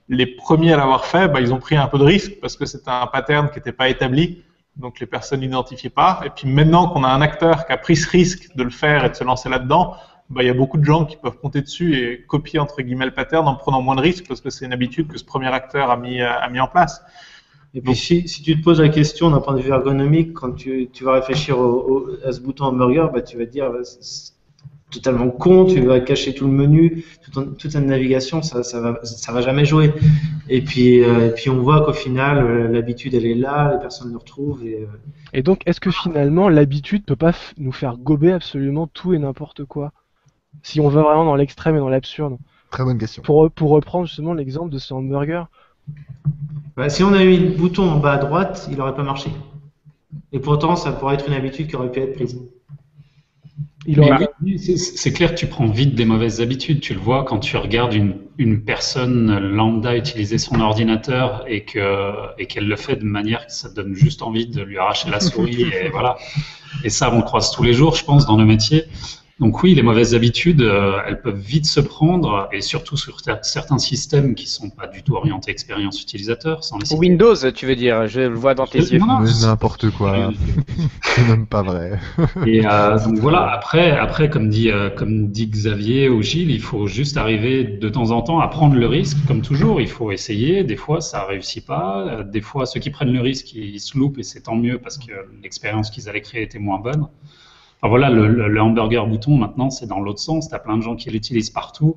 Les premiers à l'avoir fait, ils ont pris un peu de risque parce que c'était un pattern qui n'était pas établi, donc les personnes n'identifiaient pas. Et puis maintenant qu'on a un acteur qui a pris ce risque de le faire et de se lancer là-dedans, il y a beaucoup de gens qui peuvent compter dessus et copier entre guillemets le pattern en prenant moins de risques parce que c'est une habitude que ce premier acteur a mis en place. Et puis si tu te poses la question d'un point de vue ergonomique, quand tu vas réfléchir à ce bouton hamburger, tu vas te dire totalement con, tu vas cacher tout le menu, toute ta navigation, ça va jamais jouer. Et puis on voit qu'au final, l'habitude elle est là, les personnes le retrouvent. Et donc, est-ce que finalement, l'habitude peut pas nous faire gober absolument tout et n'importe quoi? Si on va vraiment dans l'extrême et dans l'absurde. Très bonne question. Pour reprendre justement l'exemple de ce hamburger. Bah, si on avait mis le bouton en bas à droite, il n'aurait pas marché. Et pourtant, ça pourrait être une habitude qui aurait pu être prise. C'est clair que tu prends vite des mauvaises habitudes. Tu le vois quand tu regardes une personne lambda utiliser son ordinateur et qu'elle le fait de manière que ça te donne juste envie de lui arracher la souris. Et voilà. Et ça, on le croise tous les jours, je pense, dans le métier. Donc oui, les mauvaises habitudes, elles peuvent vite se prendre, et surtout sur certains systèmes qui sont pas du tout orientés expérience utilisateur. Sans les citer. Windows, tu veux dire, je le vois dans tes yeux. Mais n'importe quoi, c'est même pas vrai. Et donc voilà, après comme dit Xavier ou Gilles, il faut juste arriver de temps en temps à prendre le risque, comme toujours, il faut essayer, des fois ça réussit pas, des fois ceux qui prennent le risque, ils se loupent, et c'est tant mieux parce que l'expérience qu'ils allaient créer était moins bonne. Enfin, voilà, le hamburger bouton, maintenant, c'est dans l'autre sens. Tu as plein de gens qui l'utilisent partout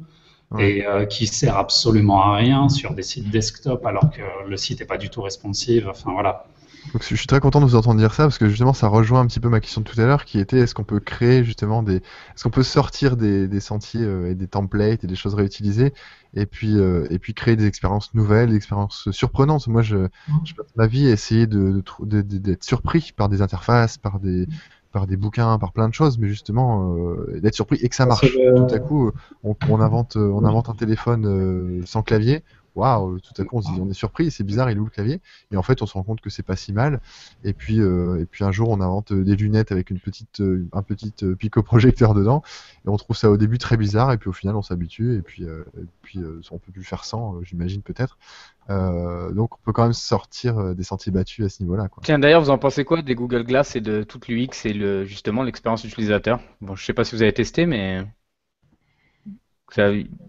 et qui sert absolument à rien sur des sites desktop alors que le site n'est pas du tout responsive. Enfin, voilà. Donc, je suis très content de vous entendre dire ça parce que justement, ça rejoint un petit peu ma question de tout à l'heure qui était est-ce qu'on peut créer justement est-ce qu'on peut sortir des sentiers et des templates et des choses réutilisées et puis créer des expériences nouvelles, des expériences surprenantes. Moi, je passe ma vie à essayer d'être surpris par des interfaces, par des bouquins, par plein de choses, mais justement d'être surpris et que ça marche. Tout à coup, on invente un téléphone sans clavier. Waouh, tout à coup on est surpris, c'est bizarre, il est où le clavier? Et en fait on se rend compte que c'est pas si mal. Et puis un jour on invente des lunettes avec un petit picoprojecteur dedans. Et on trouve ça au début très bizarre, et puis au final on s'habitue, et puis on peut plus le faire sans, j'imagine peut-être. Donc on peut quand même sortir des sentiers battus à ce niveau-là, quoi. Tiens, d'ailleurs, vous en pensez quoi des Google Glass et de toute l'UX et justement l'expérience utilisateur? Bon, je sais pas si vous avez testé, mais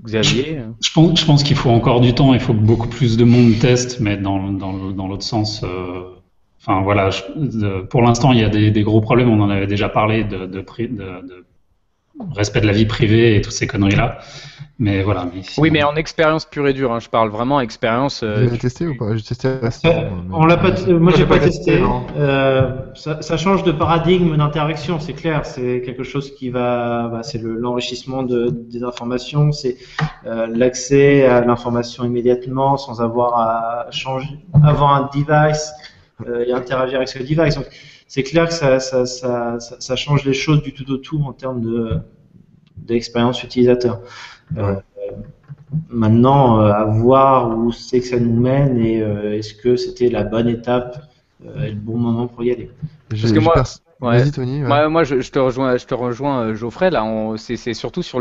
Xavier. Je pense qu'il faut encore du temps, il faut que beaucoup plus de monde teste, mais dans l'autre sens. Enfin voilà, pour l'instant il y a des gros problèmes, on en avait déjà parlé de respect de la vie privée et toutes ces conneries-là. Mais voilà. Oui, mais en expérience pure et dure, hein, je parle vraiment expérience. Vous avez testé ou pas? J'ai testé récemment. On l'a pas. Moi, j'ai pas testé. Ça change de paradigme d'interaction, c'est clair. C'est quelque chose qui va. C'est l'enrichissement des informations, c'est l'accès à l'information immédiatement sans avoir à avoir un device et interagir avec ce device. Donc, c'est clair que ça change les choses du tout au tout en termes d'expérience utilisateur. Maintenant, à voir où c'est que ça nous mène et est-ce que c'était la bonne étape et le bon moment pour y aller. Parce que moi, vas-y Tony. Ouais. Moi, je te rejoins, Geoffrey. Là, c'est surtout sur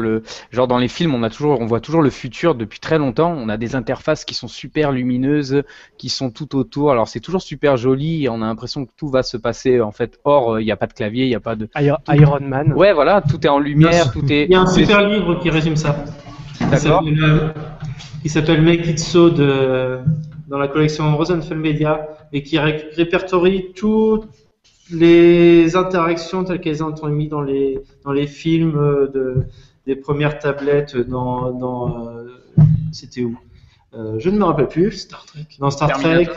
genre dans les films, on voit toujours le futur depuis très longtemps. On a des interfaces qui sont super lumineuses, qui sont tout autour. Alors c'est toujours super joli. Et on a l'impression que tout va se passer en fait. Or, il n'y a pas de clavier, il n'y a pas de Iron Man. Ouais, voilà, tout est en lumière, tout est. Il y a un super livre qui résume ça. D'accord. Il s'appelle Make It So dans la collection Rosenfeld Media et qui répertorie toutes les interactions telles qu'elles ont été mises dans les films des premières tablettes c'était où je ne me rappelle plus. Star Trek. Dans Star Trek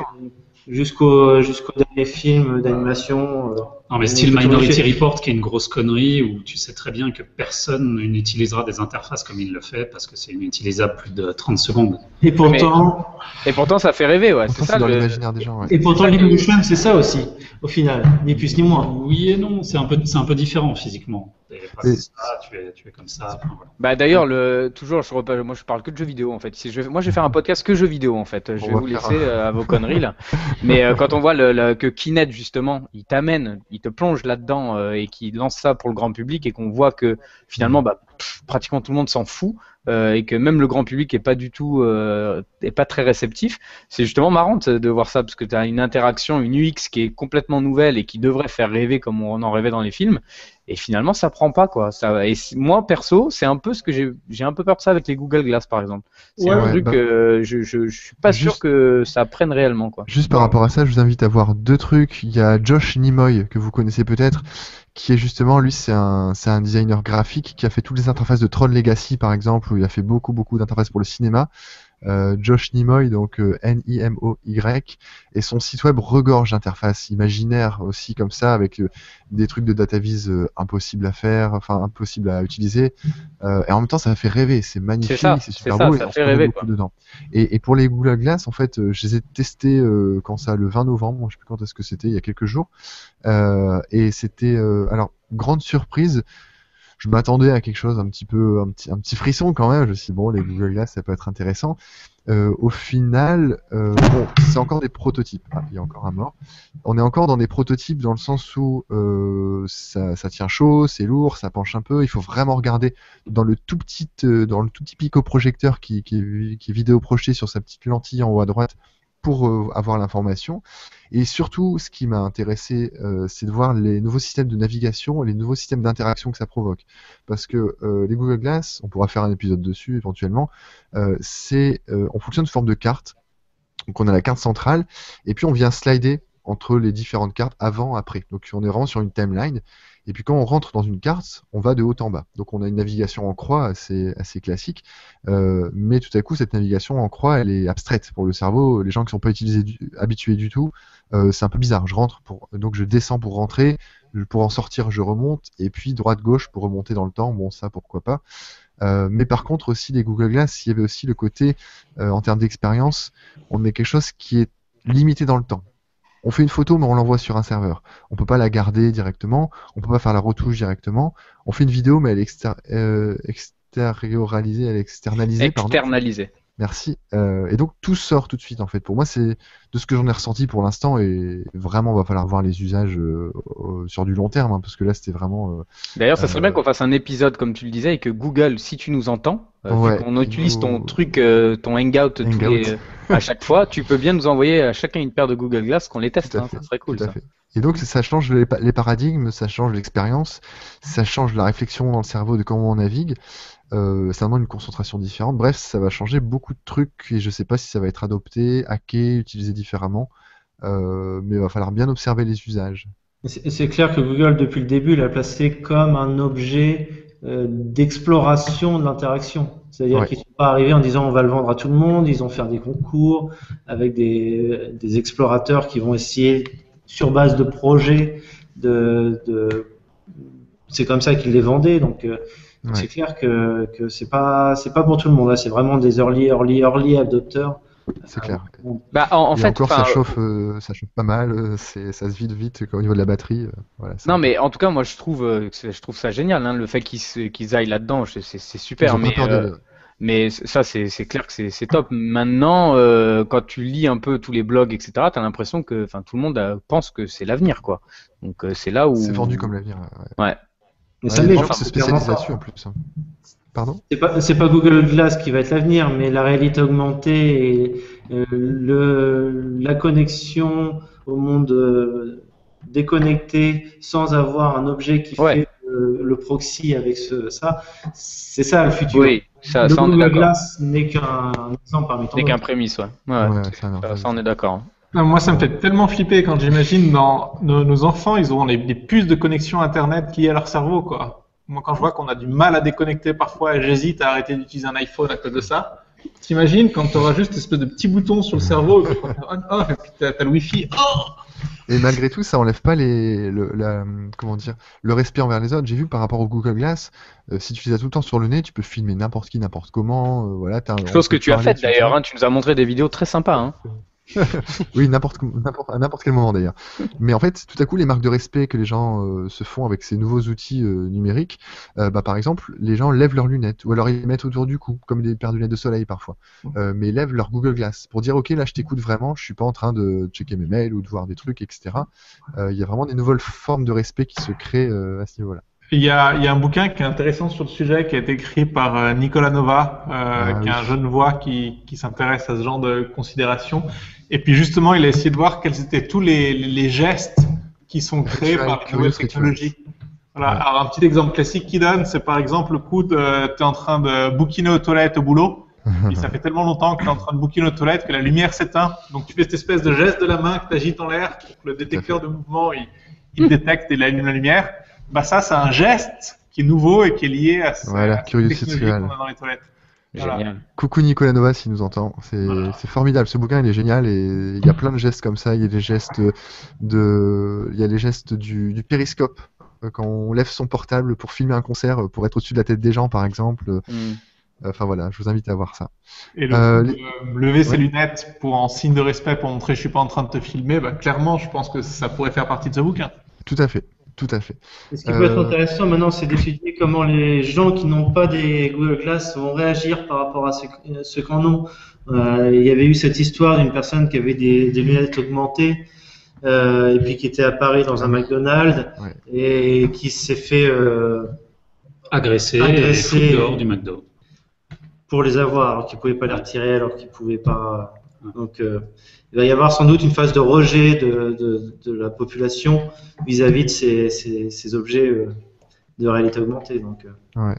jusqu'au dernier film d'animation. Non, mais style Minority Report, qui est une grosse connerie, où tu sais très bien que personne n'utilisera des interfaces comme il le fait, parce que c'est inutilisable plus de 30 secondes. Et pourtant, ça fait rêver, ouais. C'est ça, dans l'imaginaire des gens. Ouais. Et pourtant, l'Illusion, c'est ça aussi, au final, ni plus ni moins. Oui et non, c'est un peu différent physiquement. Tu es comme ça. Enfin, voilà. Bah d'ailleurs, moi je parle que de jeux vidéo en fait. Moi je vais faire un podcast que jeux vidéo en fait. Je vais vous laisser à vos conneries là. Mais quand on voit que Kinect justement, il te plonge là-dedans et qu'il lance ça pour le grand public et qu'on voit que finalement pratiquement tout le monde s'en fout et que même le grand public est pas du tout est pas très réceptif, c'est justement marrant de voir ça parce que tu as une interaction, une UX qui est complètement nouvelle et qui devrait faire rêver comme on en rêvait dans les films. Et finalement, ça prend pas quoi. Moi perso, c'est un peu ce que j'ai un peu peur de ça avec les Google Glass par exemple. C'est un truc je suis pas sûr que ça prenne réellement quoi. Juste par rapport à ça, je vous invite à voir deux trucs. Il y a Josh Nimoy que vous connaissez peut-être, qui est justement, lui, c'est un designer graphique qui a fait toutes les interfaces de Tron Legacy, par exemple, où il a fait beaucoup d'interfaces pour le cinéma. Josh Nimoy, donc Nimoy, et son site web regorge d'interfaces imaginaires aussi comme ça, avec des trucs de DataVis impossibles à faire, enfin impossibles à utiliser, et en même temps ça fait rêver, c'est magnifique, c'est super beau, et on se connaît beaucoup dedans. Et pour les Google Glass, en fait, je les ai testés quand ça, le 20 novembre, je sais plus quand est-ce que c'était, il y a quelques jours, et c'était, alors, grande surprise. Je m'attendais à quelque chose un petit frisson quand même. Je me suis dit, bon, les Google Glass, ça peut être intéressant. Au final, bon, c'est encore des prototypes. Ah, il y a encore un mort. On est encore dans des prototypes dans le sens où ça tient chaud, c'est lourd, ça penche un peu. Il faut vraiment regarder dans le tout petit picoprojecteur qui est vidéo projeté sur sa petite lentille en haut à droite pour avoir l'information. Et surtout, ce qui m'a intéressé, c'est de voir les nouveaux systèmes de navigation et les nouveaux systèmes d'interaction que ça provoque. Parce que les Google Glass, on pourra faire un épisode dessus éventuellement, on fonctionne sous forme de carte. Donc on a la carte centrale, et puis on vient slider entre les différentes cartes avant, après. Donc on est vraiment sur une timeline. Et puis quand on rentre dans une carte, on va de haut en bas. Donc on a une navigation en croix assez classique, mais tout à coup cette navigation en croix, elle est abstraite pour le cerveau. Les gens qui ne sont pas habitués du tout, c'est un peu bizarre. Donc je descends pour rentrer, pour en sortir je remonte, et puis droite-gauche pour remonter dans le temps. Bon, ça pourquoi pas. Mais par contre aussi les Google Glass, il y avait aussi le côté, en termes d'expérience, on met quelque chose qui est limité dans le temps. On fait une photo, mais on l'envoie sur un serveur. On peut pas la garder directement, on peut pas faire la retouche directement. On fait une vidéo, mais elle est externalisée. Merci. Et donc tout sort tout de suite en fait. Pour moi, c'est de ce que j'en ai ressenti pour l'instant, et vraiment, va falloir voir les usages sur du long terme, hein, parce que là, c'était vraiment. D'ailleurs, ça serait bien qu'on fasse un épisode, comme tu le disais, et que Google, si tu nous entends, vu qu'on utilise ton truc, ton Hangout, à chaque fois, tu peux bien nous envoyer à chacun une paire de Google Glass, qu'on les teste. Ça serait cool. Ça. Et donc, ça change les paradigmes, ça change l'expérience, ça change la réflexion dans le cerveau de comment on navigue. C'est vraiment une concentration différente. Bref, ça va changer beaucoup de trucs, et je sais pas si ça va être adopté, hacké, utilisé différemment, mais il va falloir bien observer les usages. C'est clair que Google, depuis le début, l'a placé comme un objet d'exploration de l'interaction. C'est-à-dire qu'ils ne sont pas arrivés en disant on va le vendre à tout le monde, ils ont fait des concours avec des explorateurs qui vont essayer, sur base de projets, c'est comme ça qu'ils les vendaient. Donc c'est clair que c'est pas pour tout le monde. Là, c'est vraiment des early adopters. C'est clair. Bah, en fait, encore, ça chauffe pas mal. Ça se vide vite au niveau de la batterie. Voilà, non, mais en tout cas, moi, je trouve ça génial, hein, le fait qu'ils aillent là-dedans. C'est super. Mais ça, c'est clair que c'est top. Maintenant, quand tu lis un peu tous les blogs, etc., t'as l'impression que, tout le monde pense que c'est l'avenir, quoi. Donc c'est là où. C'est vendu comme l'avenir. Ouais. Mais ça, les gens se spécialisent là-dessus en plus. Hein. Pardon ? C'est pas Google Glass qui va être l'avenir, mais la réalité augmentée et la connexion au monde déconnecté sans avoir un objet qui fait le proxy avec ça, c'est ça le futur. Oui, ça Google Glass n'est qu'un exemple parmi tant d'autres. N'est qu'un prémisse, ça on est d'accord. Non, moi, ça me fait tellement flipper quand j'imagine nos enfants, ils auront des puces de connexion Internet liées à leur cerveau, quoi. Moi, quand je vois qu'on a du mal à déconnecter parfois, et j'hésite à arrêter d'utiliser un iPhone à cause de ça. T'imagines quand tu auras juste une espèce de petit bouton sur le cerveau, et puis t'as le Wi-Fi. Et malgré tout, ça enlève pas le respect envers les autres. J'ai vu par rapport au Google Glass, si tu les as tout le temps sur le nez, tu peux filmer n'importe qui, n'importe comment. Voilà, chose que tu as faite d'ailleurs. Hein, tu nous as montré des vidéos très sympas. Hein. Oui, à n'importe quel moment d'ailleurs. Mais en fait, tout à coup, les marques de respect que les gens se font avec ces nouveaux outils numériques, par exemple, les gens lèvent leurs lunettes, ou alors ils les mettent autour du cou, comme des paires de lunettes de soleil parfois. Mais ils lèvent leur Google Glass pour dire ok, là je t'écoute vraiment, je suis pas en train de checker mes mails ou de voir des trucs, etc. Il y a vraiment des nouvelles formes de respect qui se créent à ce niveau-là. Il y a un bouquin qui est intéressant sur le sujet, qui a été écrit par Nicolas Nova, qui est un jeune voix qui s'intéresse à ce genre de considérations. Et puis justement, il a essayé de voir quels étaient tous les gestes qui sont créés par les nouvelles technologies. Voilà. Ouais. Alors un petit exemple classique qu'il donne, c'est par exemple le coup de t'es en train de bouquiner aux toilettes au boulot, et ça fait tellement longtemps que t'es en train de bouquiner aux toilettes que la lumière s'éteint. Donc tu fais cette espèce de geste de la main que t'agites en l'air, le détecteur de mouvement il détecte et il allume la lumière. bah ça, c'est un geste qui est nouveau et qui est lié à Voilà, cette Curiosity technologie Trial. qu'on a dans les toilettes. Voilà. Génial. Coucou Nicolas Nova s'il nous entend. C'est Voilà. c'est formidable. Ce bouquin il est génial et il y a plein de gestes comme ça. Il y a des gestes il y a les gestes du périscope quand on lève son portable pour filmer un concert, pour être au-dessus de la tête des gens par exemple. Enfin voilà, je vous invite à voir ça. Et les- lever ses Ouais. lunettes pour en signe de respect pour montrer je suis pas en train de te filmer, bah clairement, je pense que ça pourrait faire partie de ce bouquin. Tout à fait, tout à fait. Et ce qui peut être Euh, intéressant maintenant, c'est d'étudier comment les gens qui n'ont pas des Google Glass vont réagir par rapport à ceux qui en ont. Il y avait eu cette histoire d'une personne qui avait des lunettes augmentées et puis qui était à Paris dans un McDonald's Ouais. et qui s'est fait Agressé et Agressé. foutu dehors du McDo. pour les avoir, alors qu'il ne pouvait pas les retirer, alors qu'il ne pouvait pas. Donc, il va y avoir sans doute une phase de rejet de la population vis-à-vis de ces objets de réalité augmentée. Donc, Ouais.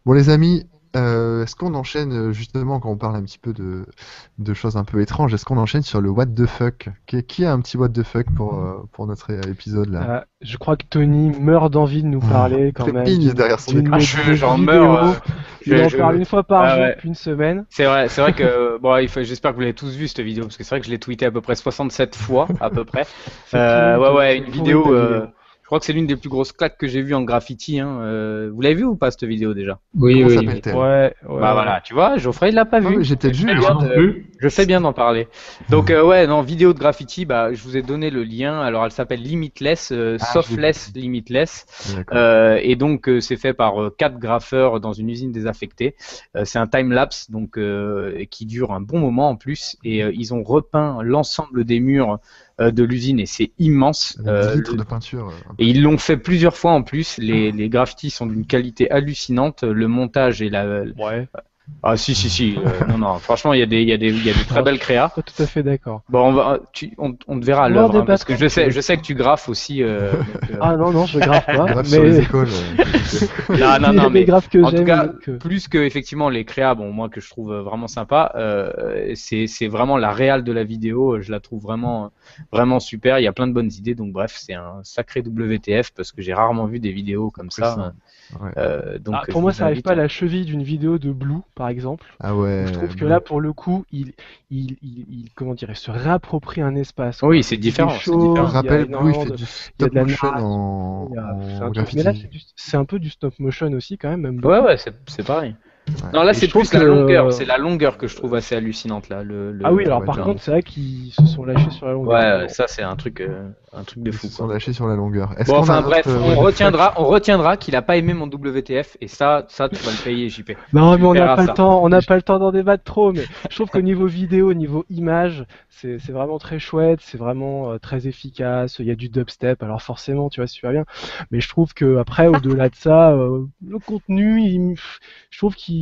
Bon les amis, est-ce qu'on enchaîne justement quand on parle un petit peu de choses un peu étranges, est-ce qu'on enchaîne sur le what the fuck? Qui a un petit what the fuck pour notre épisode là? Je crois que Tony meurt d'envie de nous parler quand même. Trépigne derrière son d'une écran. J'en vidéo. meurs. Il en parle une fois par Ah jour ouais. depuis une semaine. C'est vrai que bon, j'espère que vous l'avez tous vu cette vidéo parce que c'est vrai que je l'ai tweeté à peu près 67 fois à peu près. C'est pourri, Ouais, c'est une pourri, vidéo. ta vidéo. Je crois que c'est l'une des plus grosses claques que j'ai vues en graffiti. Vous l'avez vu ou pas cette vidéo déjà? Oui, Comment oui. s'appelle-t-elle? Ouais. Bah voilà, tu vois, Geoffrey il l'a pas Ah vu. oui, j'ai peut-être vu. Je fais mais bien non de- plus. Je fais bien d'en parler. Donc ouais, non, vidéo de graffiti, bah je vous ai donné le lien. Alors elle s'appelle Limitless, Softless Limitless. D'accord. Et donc c'est fait par 4 graffeurs dans une usine désaffectée. C'est un time lapse donc qui dure un bon moment en plus et ils ont repeint l'ensemble des murs de l'usine et c'est immense. 10 litres de peinture. Et ils l'ont fait plusieurs fois en plus. Les graffitis sont d'une qualité hallucinante. Le montage et la Ouais. ah si non franchement il y a des très belles créas. Pas tout à fait d'accord. Bon on te verra à On l'œuvre en hein, parce que débattra. je sais que tu graffes aussi. Ah non, je grave pas. Grave sur les mais écoles. Non il y a mais des graphes que en tout j'aime. cas, que- plus que effectivement les créas, bon moi que je trouve vraiment sympa, c'est vraiment la réal de la vidéo. Je la trouve vraiment super. Il y a plein de bonnes idées. Donc bref, c'est un sacré WTF parce que j'ai rarement vu des vidéos comme ça. Ouais. Donc pour moi, je ça vous arrive invite pas à la cheville d'une vidéo de Blue, par exemple. Ah ouais. Je trouve que bon. là, pour le coup, il comment dire, il se réapproprie un espace. quoi. Oui, c'est Il dit des différent, c'est choses, différent. il y a Rappelle, Blue, il énormément fait de- du il y a stop de la motion narration, il y a- c'est en un truc- graffiti. Mais là, c'est un peu du stop motion aussi, quand même. Ouais, c'est pareil. Non, là, Et c'est je trouve plus la que- longueur. C'est la longueur que je trouve assez hallucinante, là. Ah oui, alors ouais, par clairement. contre, c'est vrai qu'ils se sont lâchés sur la longueur. Ouais, ça, c'est un truc de Ils fou, se sont quoi. lâchés sur la longueur. Est-ce Bon, qu'on a enfin, un bref, autre, on what the fuck retiendra qu'il a pas aimé mon WTF, et ça, tu vas le payer, JP. Non, Tu mais on verras n'a pas ça. le temps, on n'a pas le temps d'en débattre trop, mais je trouve qu'au niveau vidéo, au niveau image, c'est vraiment très chouette, c'est vraiment très efficace, il y a du dubstep, alors forcément, tu vois, c'est super bien, mais je trouve que après, au-delà de ça, le contenu, je trouve qu'il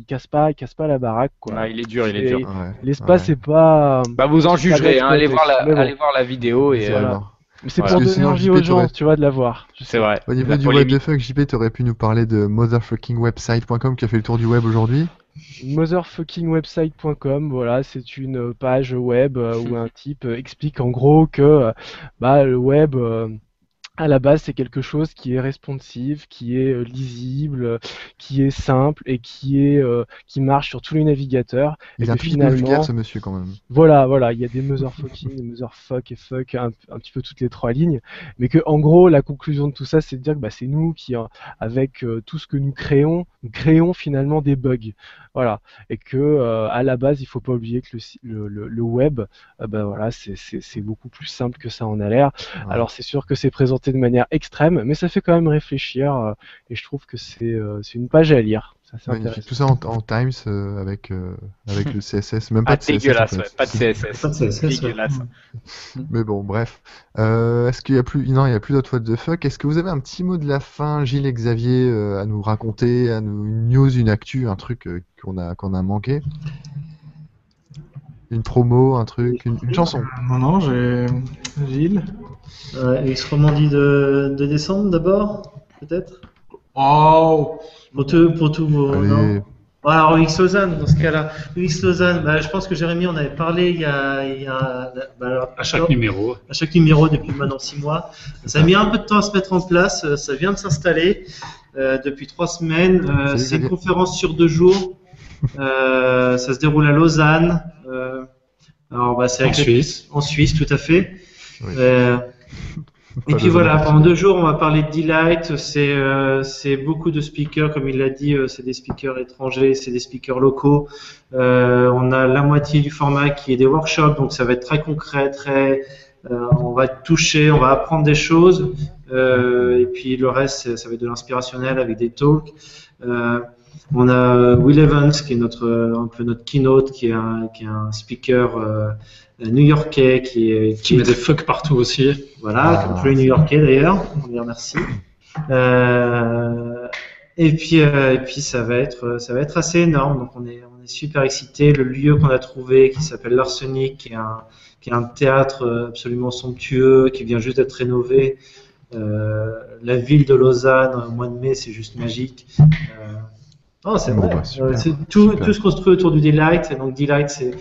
casse pas la baraque, quoi. Ah, il est dur. Ouais, L'espace ouais. est pas. Bah, vous en c'est pas jugerez, hein. Allez exploité, voir mais bon. allez voir la vidéo, et C'est voilà. alors. Mais c'est Voilà. pour Parce que donner sinon, envie JP, aux gens, t'aurais- tu vois, de la voir. Je sais. c'est vrai. Au niveau La du what polémique. the fuck, JP, t'aurais pu nous parler de motherfuckingwebsite.com qui a fait le tour du web aujourd'hui. Motherfuckingwebsite.com, voilà, c'est une page web où un type explique en gros que le web à la base c'est quelque chose qui est responsive, qui est lisible, qui est simple et qui marche sur tous les navigateurs. Il Et est un que peu vulgaire finalement, ce monsieur quand même. voilà, il y a des motherfucking, des motherfuck et fuck un petit peu toutes les 3 lignes, mais que en gros la conclusion de tout ça c'est de dire que c'est nous qui avec tout ce que nous créons finalement des bugs, voilà, et que à la base il faut pas oublier que le web, voilà, c'est beaucoup plus simple que ça en a l'air. Ouais. Alors c'est sûr que c'est présenté de manière extrême, mais ça fait quand même réfléchir et je trouve que c'est une page à lire. Ça, c'est Magnifique. intéressant. Tout ça en Times avec le CSS, même Ah, pas de CSS. dégueulasse, en ouais. fait. Pas de CSS. Pas de CSS, ouais. Dégueulasse. Mais bon, bref. Est-ce qu'il y a plus, non, il y a plus d'autres what the fuck. Est-ce que vous avez un petit mot de la fin, Gilles et Xavier, à nous raconter, une news, une actu, un truc qu'on a manqué? Une promo, un truc, une chanson. Non, j'ai Gilles. Ex-Romandie de décembre d'abord, peut-être Oh, pour tous vos. Allez, Non Alors UX Lausanne, dans ce cas-là, UX Lausanne, bah, je pense que Jérémy en avait parlé il y a alors, À chaque numéro. à chaque numéro depuis maintenant 6 mois. Ça a mis un peu de temps à se mettre en place, ça vient de s'installer depuis 3 semaines. C'est une conférence sur 2 jours. Ça se déroule à Lausanne. Alors, bah, c'est En Suisse. en Suisse, tout à fait. Oui. Et puis voilà, pendant 2 jours, on va parler de Delight. C'est beaucoup de speakers, comme il l'a dit, c'est des speakers étrangers, c'est des speakers locaux. On a la moitié du format qui est des workshops, donc ça va être très concret, on va toucher, on va apprendre des choses. Et puis le reste, ça va être de l'inspirationnel avec des talks. On a Will Evans qui est un peu notre keynote, qui est un speaker new-yorkais Qui met des fuck partout aussi. voilà, comme tous les New-Yorkais d'ailleurs. On les remercie. Et puis ça va être assez énorme. Donc on est super excités. Le lieu qu'on a trouvé, qui s'appelle l'Arsenic, qui est un théâtre absolument somptueux, qui vient juste d'être rénové. La ville de Lausanne au mois de mai, c'est juste magique. Non, c'est vrai. Super, Tout se construit autour du Delight. Et donc Delight, c'est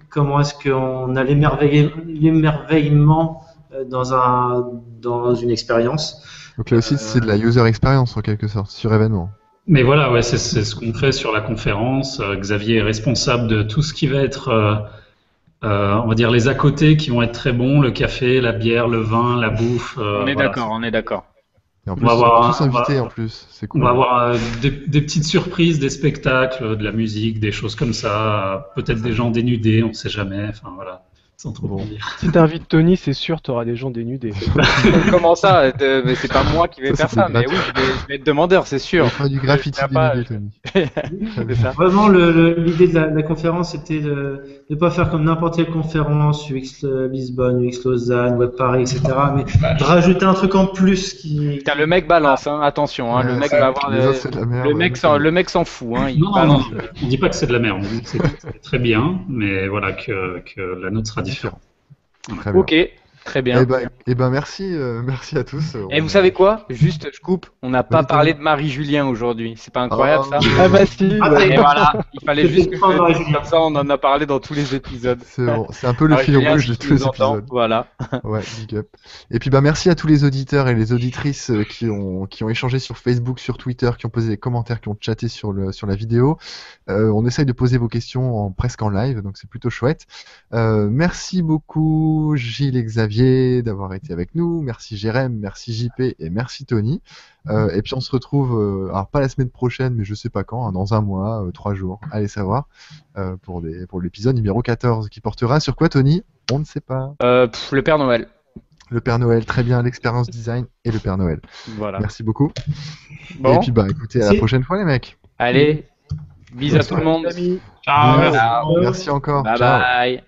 comment est-ce qu'on a l'émerveillement dans une expérience. Donc là aussi, c'est de la user experience en quelque sorte, sur événement. Mais voilà, ouais, c'est ce qu'on fait sur la conférence. Xavier est responsable de tout ce qui va être, on va dire, les à côté qui vont être très bons, le café, la bière, le vin, la bouffe. On est voilà. d'accord, on est d'accord. Et en On plus, va ils sont avoir tous invités en plus, c'est cool. On va avoir des petites surprises, des spectacles, de la musique, des choses comme ça. Peut-être des gens dénudés, on sait jamais. Enfin voilà, sans trop en dire. Si t'invites Tony, c'est sûr, t'auras des gens dénudés. Comment ça mais c'est pas moi qui vais faire ça. Mais oui, je vais être demandeur, c'est sûr. On fera du graffiti Je pas, dénudé, Tony. C'est ça. Vraiment, l'idée de la conférence, c'était de ne pas faire comme n'importe quelle conférence, UX Lisbonne, UX Lausanne, Web Paris, etc. Mais de rajouter un truc en plus qui... Putain, le mec balance, hein, attention, hein, le mec va avoir Les autres, c'est de la merde. le mec s'en fout, hein, il Non, balance. on dit pas que c'est de la merde, on dit que c'est très bien, mais voilà que la note sera différente. Très bien. Ok, très bien. Eh ben merci, merci à tous. Et vous savez quoi? Juste, je coupe. On n'a pas Oui, parlé de Marie-Julien aujourd'hui. C'est pas incroyable ça? Ah bah si, Et voilà, il fallait C'était juste que pas je le dise, Marie-Julien. comme ça on en a parlé dans tous les épisodes. C'est bon, c'est un peu le fil Marie-Julien, rouge si de tu tous les nous entends, épisodes. voilà. Ouais, big up. Et puis bah merci à tous les auditeurs et les auditrices qui ont échangé sur Facebook, sur Twitter, qui ont posé des commentaires, qui ont chatté sur la vidéo. On essaye de poser vos questions presque en live, donc c'est plutôt chouette. Merci beaucoup Gilles et Xavier d'avoir été avec nous. Merci Jérém, merci JP et merci Tony. Et puis on se retrouve, alors pas la semaine prochaine, mais je sais pas quand, hein, dans un mois, 3 jours, allez savoir, pour l'épisode numéro 14, qui portera sur quoi Tony? On ne sait pas. Le Père Noël. Le Père Noël, très bien, l'expérience design et le Père Noël. Voilà. Merci beaucoup. Bon, Et puis bah écoutez, à la prochaine fois les mecs. allez, bisous à tout le monde. amis. Ciao, Merci. Ciao. Merci encore. Bye Ciao. bye.